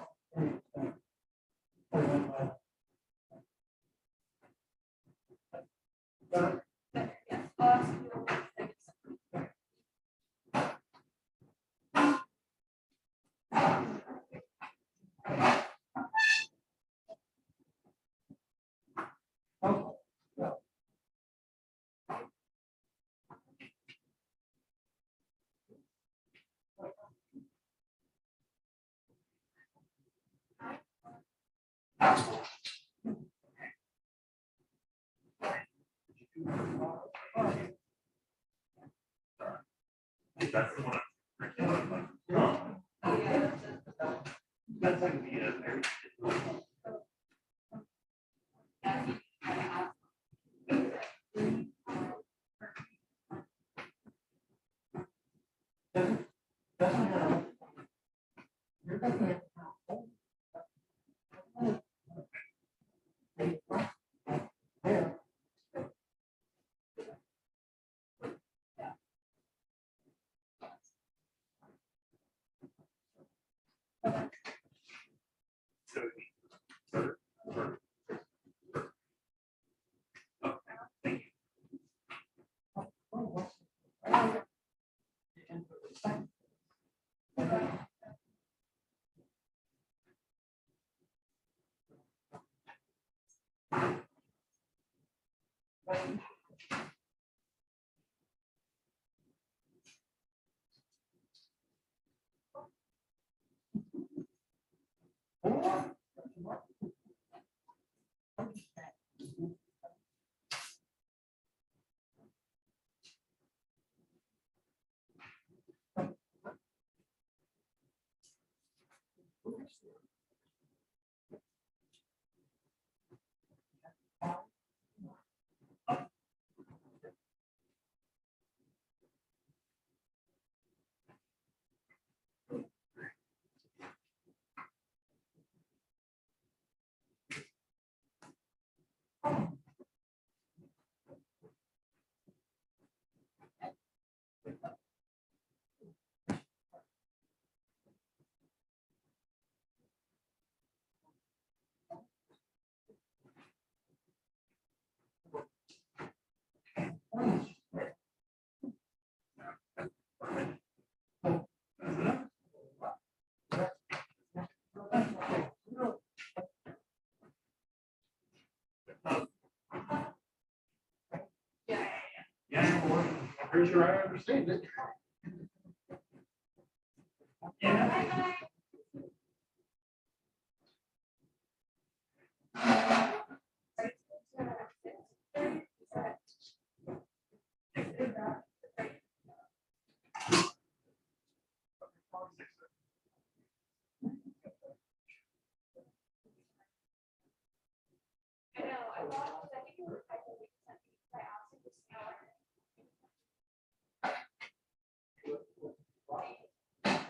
That's the one I'm freaking out, like, that's gonna be a very. Doesn't matter. You're definitely. There. So, thank you. Yeah, I'm pretty sure I understand it. Yeah. I know, I thought, I think it was, I think it was by accident, this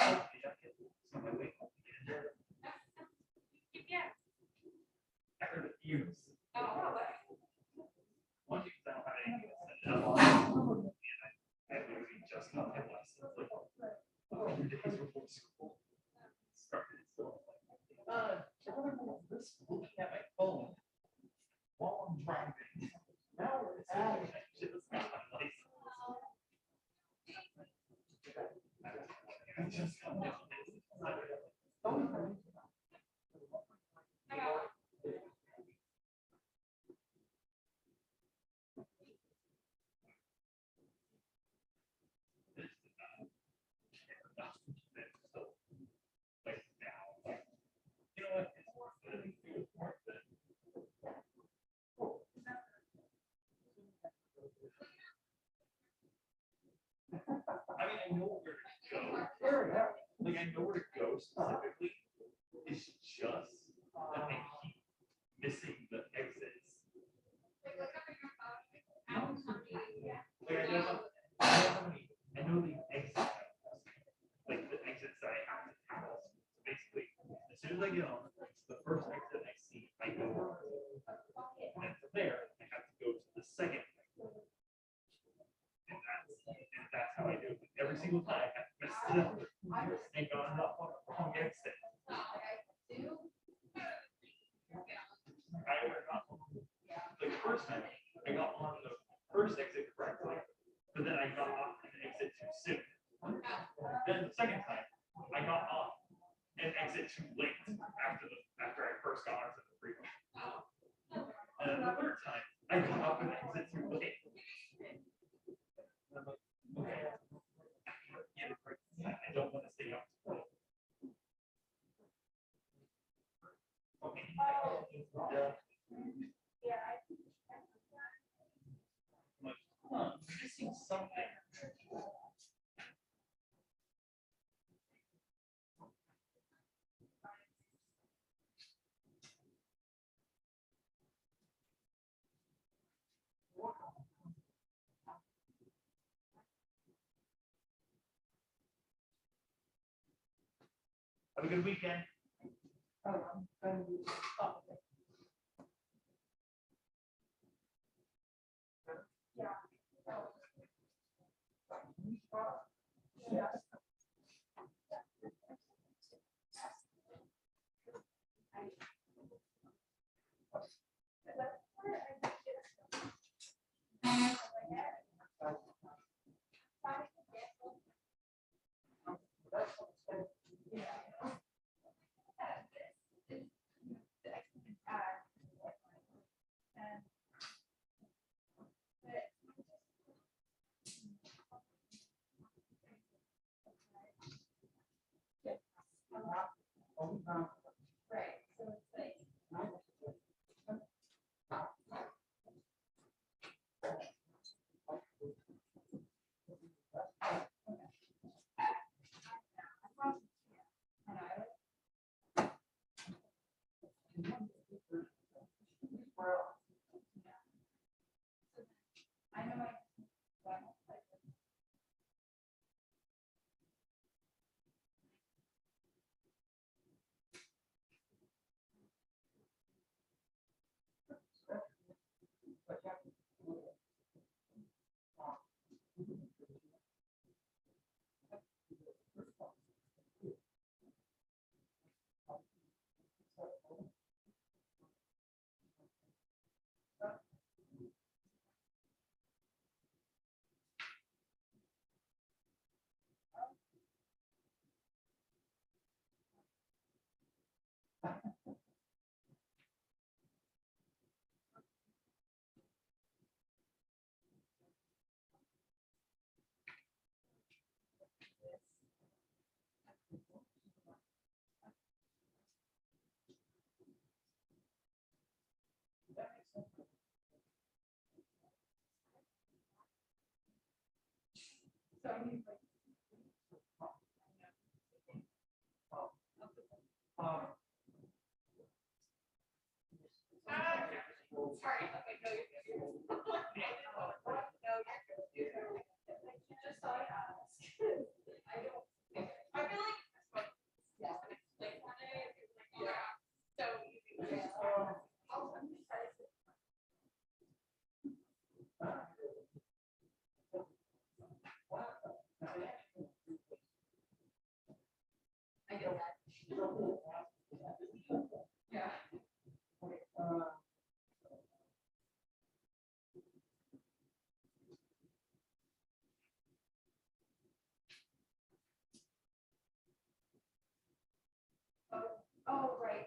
hour. Yeah. I heard a few. Oh, One thing I don't have anything to send out. And I literally just got my license like a few days before school started. So this looking at my phone while I'm driving. Now it's I just got my license. I just got my license. I know where to go. Like I know where to go specifically. It's just that I keep missing the exits. Like I know the exits. Like the exits that I have to tackle. So basically, as soon as I get on, the first exit I see, I go on. And then from there, I have to go to the second exit. And that's how I do it. Every single time I mess it up. I got off on the wrong exit. The first time I got on the first exit correctly, but then I got off an exit too soon. Then the second time I got off an exit too late after I first got onto the freeway. And then the third time I got off an exit too late. And I'm like, okay. I don't want to stay up too late. I'm missing something. Have a good weekend. Oh, right.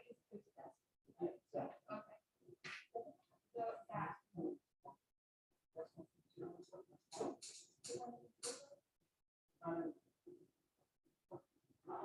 Okay. So that.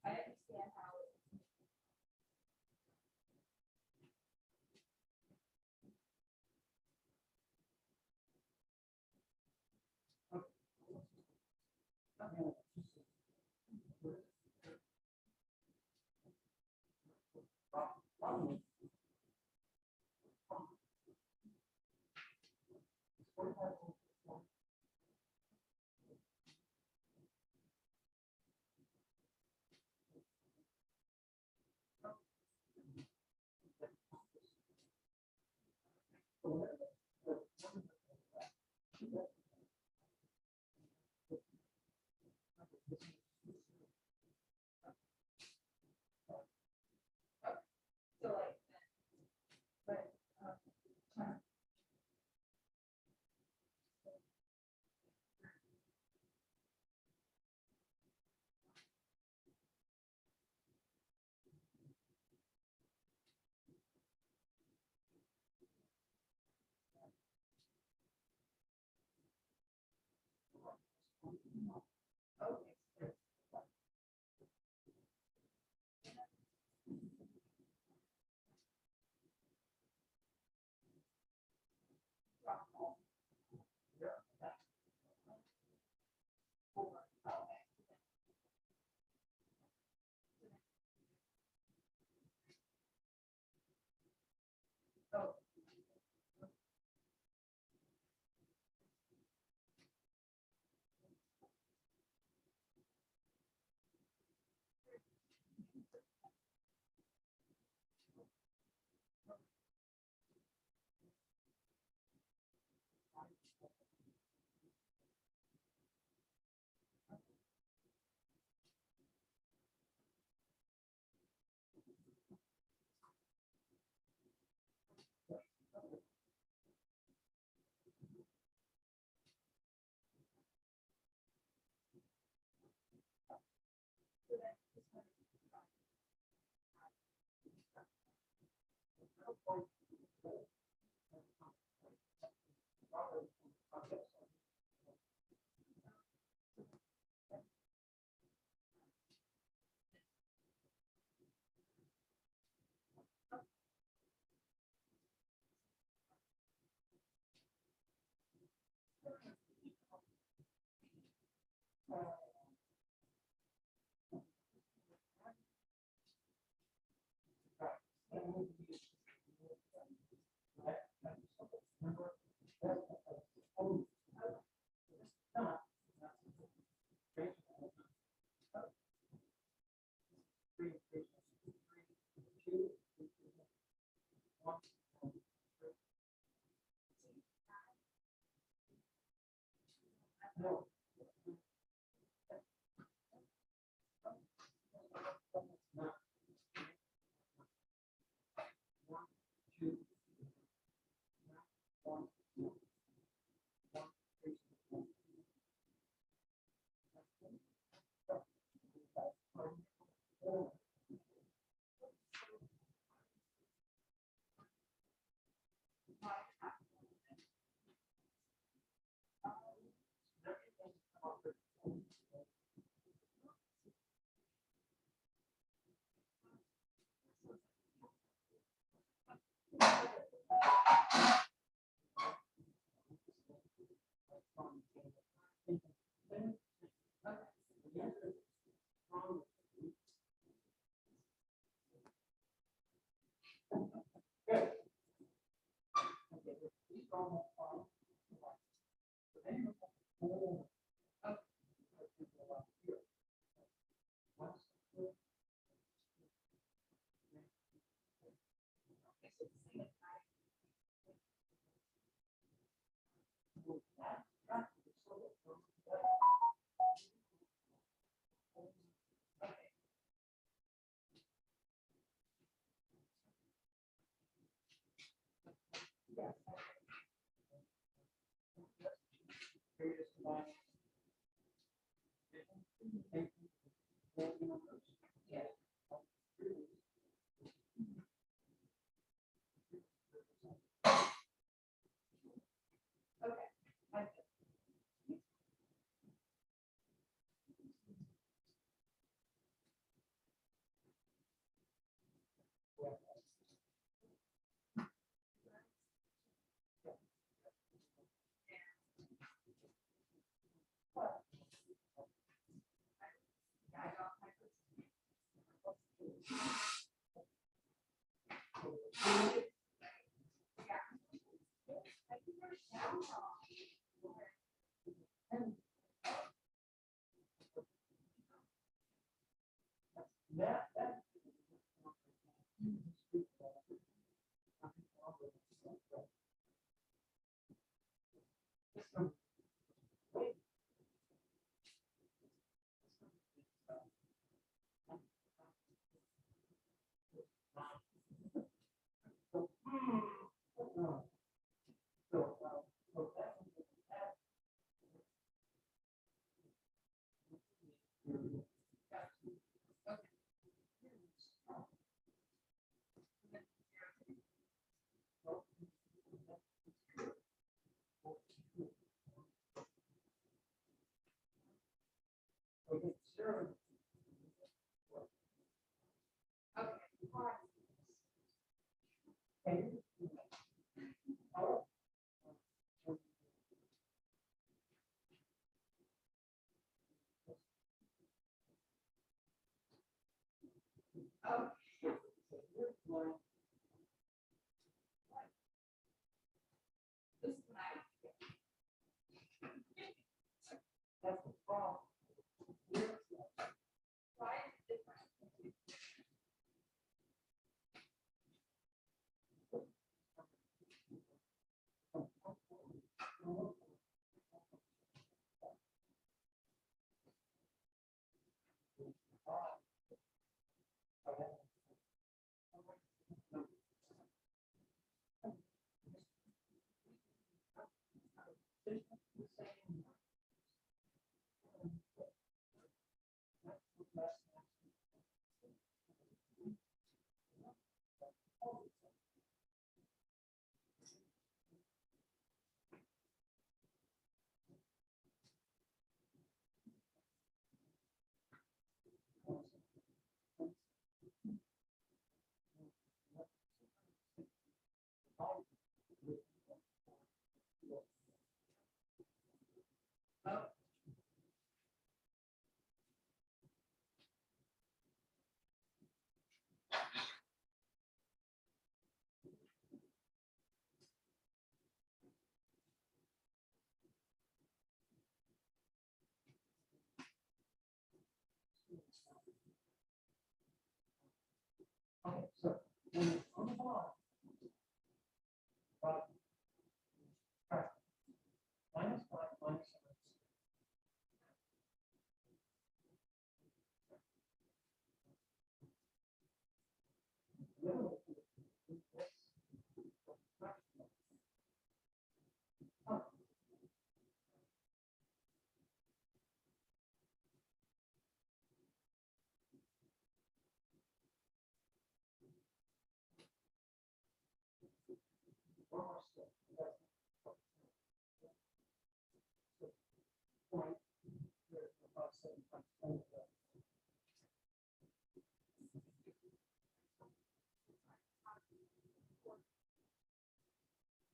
I understand how. So like, but,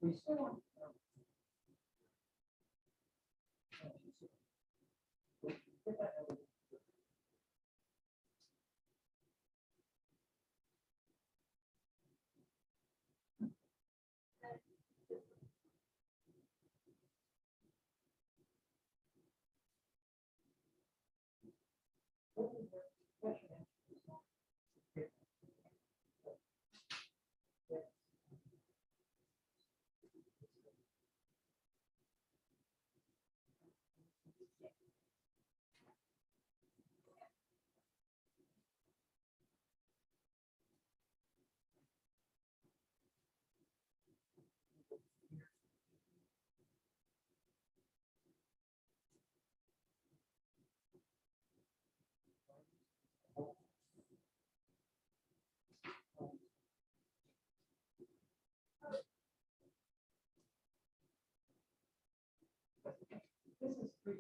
We still want.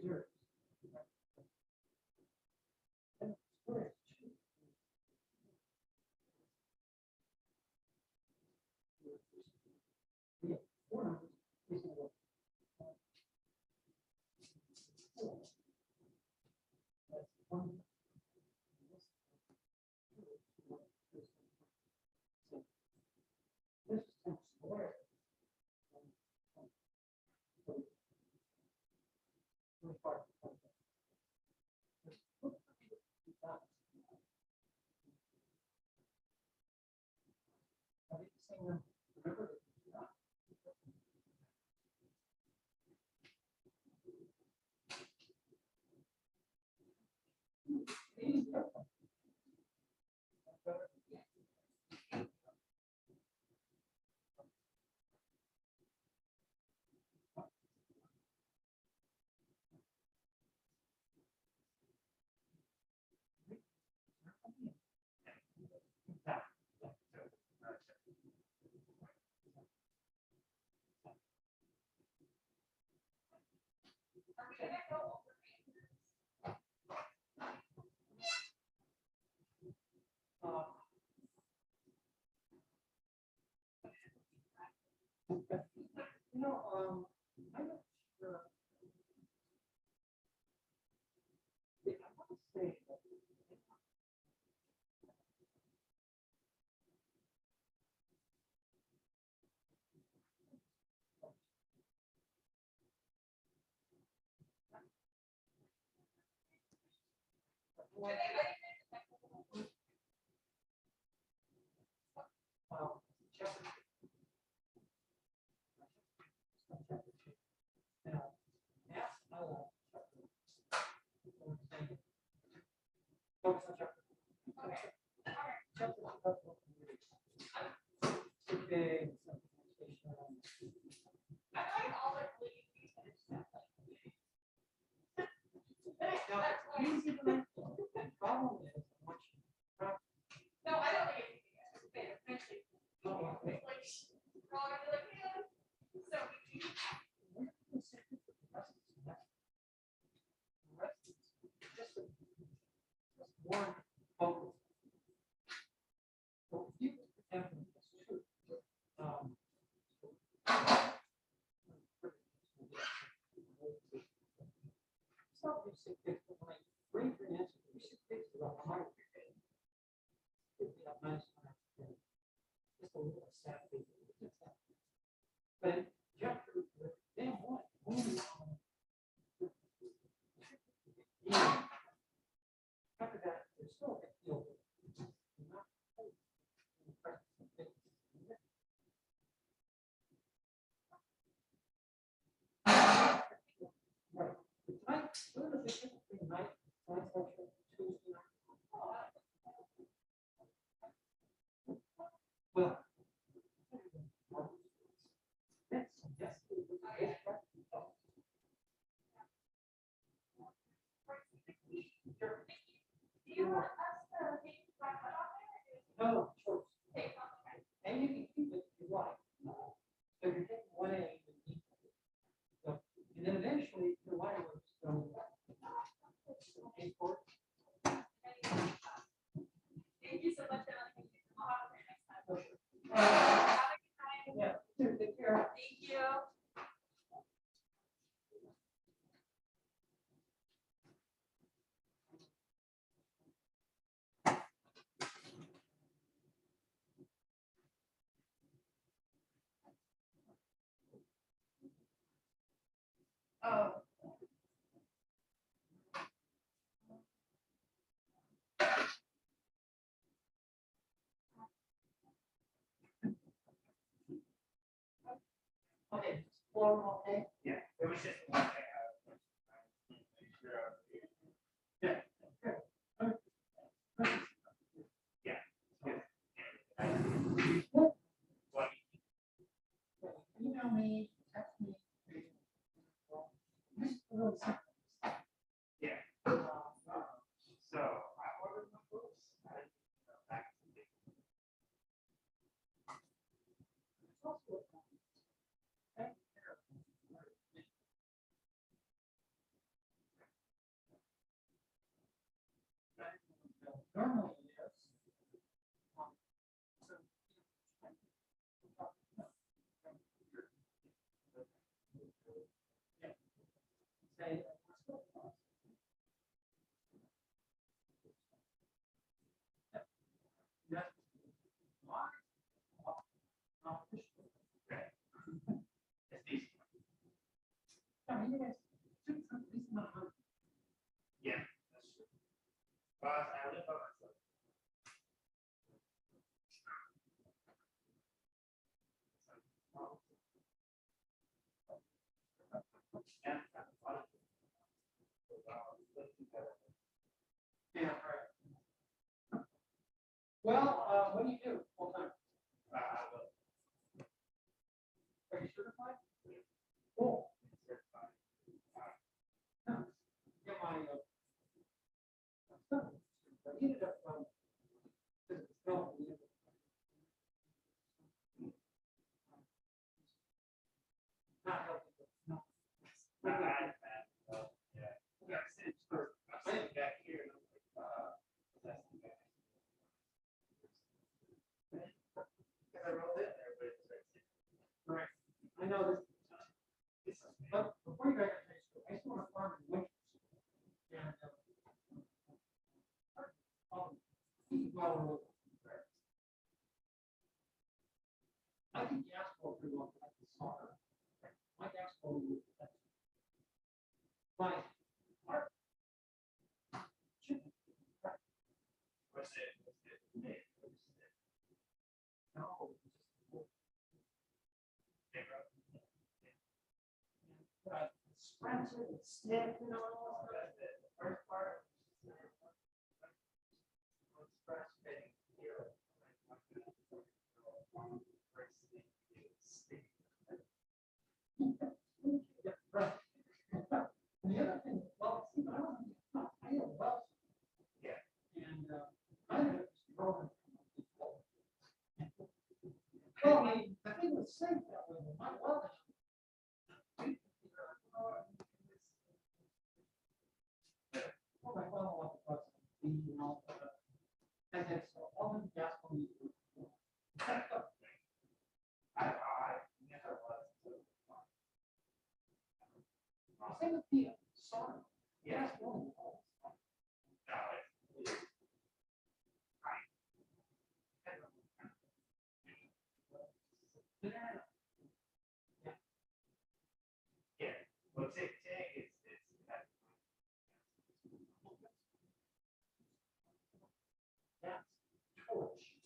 zeros. And square is 2. We have 4 numbers. These are what? 4. That's 1. This is 10 squared. I'm not sure. Yeah, I want to say that. Chapter 2. Now, ask Ella. Focus on chapter 2. Chapter 2. Okay. Now, easy to make. The problem is, once you practice. No, I don't think it's eventually. Oh, okay. Like, we're all gonna be like, yeah. So we do. Just one focus. So if you have this two, so you should fix the line. Bring your answer. You should fix it on the higher period. It'd be a nice one. Just a little sad thing. But chapter, damn what? After that, there's still a deal. Right. The time, what are the difference between night, section, Tuesday night? Well. Yes, yes. Do you want us to take my cut off there? No, choice. Take off, okay. And you can keep it if you like. So you're taking 1A and B. So, and then eventually your line will just go. A for it. Thank you so much. I'll have it next time. For sure. Have a good night. Yeah, take care. Thank you. Oh. Okay, flow, okay? Yeah, it was just one thing. Yeah. Yeah. What? Email me, text me. Just a little something. Yeah. So I ordered my books. Back to the I live by myself. Yeah, right. Well, what do you do full time? Are you certified? Cool. Get my, I ended up, no, not helping, no. Right. I know this. But before you graduate high school, I used to want to farm in winters. And, well, I think gas bowl pretty well, like the soccer. My gas bowl was my heart. No. Sprinter, stick, you know, all that stuff. First part. Right. And the other thing, well, see, I have well. Yeah. And I had a program. Well, I think it was safe that way, but my well. Well, my well, you know, I had all the gas on same with the sorry. Yes, well. Yeah, well, take it's That's torch.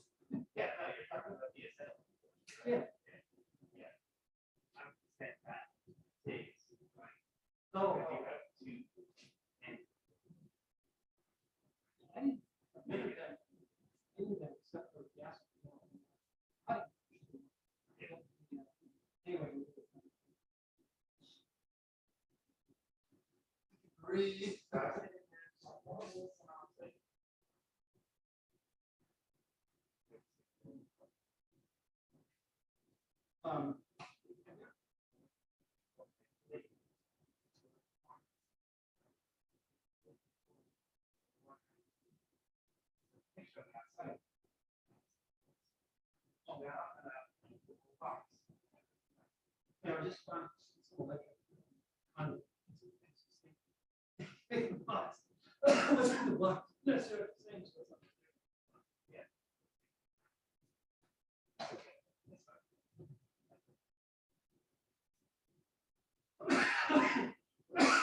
yeah, no, you're talking about DSL. Yeah. Yeah. I'm saying that takes like Oh, if you have two and maybe that except for gas. Anyway. Breathe. Um, yeah, just found some electric conduit. Big box. What's in the box? Yes, sir. Same. yeah.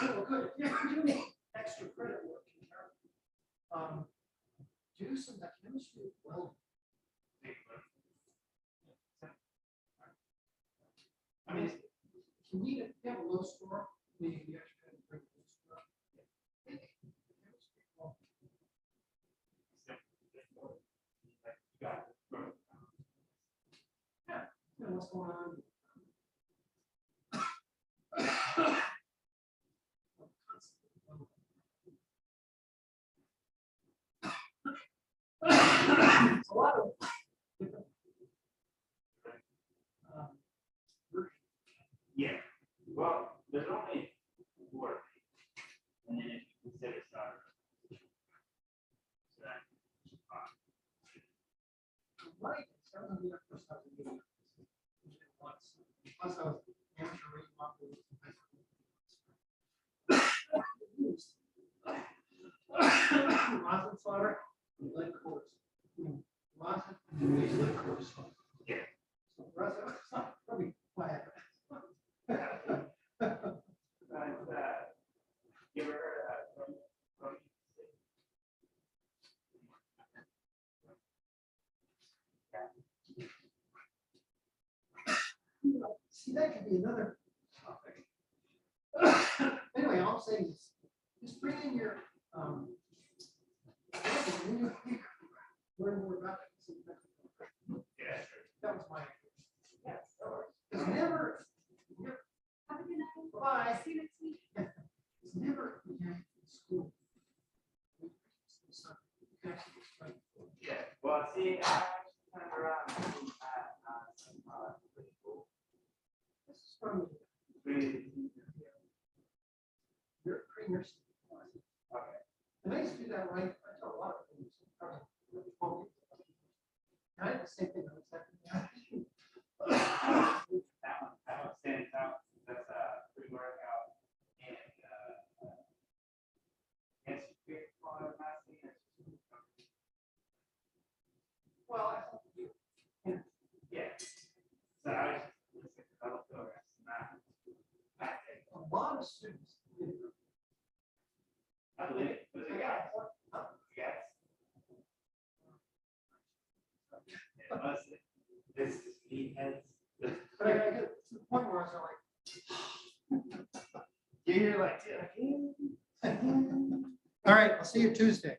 Well, good. If you're doing extra credit work, do some of that chemistry as well. I mean, if you need it, if you have a low score, then you can actually bring a low score. Yeah, you know what's going on. A lot of different, Yeah, well, there's only four, and then if you consider starter. So that, right, it's certainly the first time to get it. Plus, I was amateur reading off the rosin solder, lead course. Rosin and lead course. yeah. So rosin, it's not probably flat. You ever heard of that from See, that could be another topic. Anyway, all I'm saying is, just bring in your, learn more about it. Yeah. That was my. It's never, Have a good night. bye. See you next week. It's never in school. Yeah, well, see, I actually turned around pretty cool. This is from Really, your pre-nursing. okay. And I used to do that right. I taught a lot of things. And I had the same thing. I was having. That one stands out. That's a pre-workout and yes, you get one of my seniors. Well, Yeah. So I was just developed over a lot of students. I believe it. Was it guys? Yes. It was. This is meatheads. But I get to the point where I was like. You're like, yeah. All right, I'll see you Tuesday.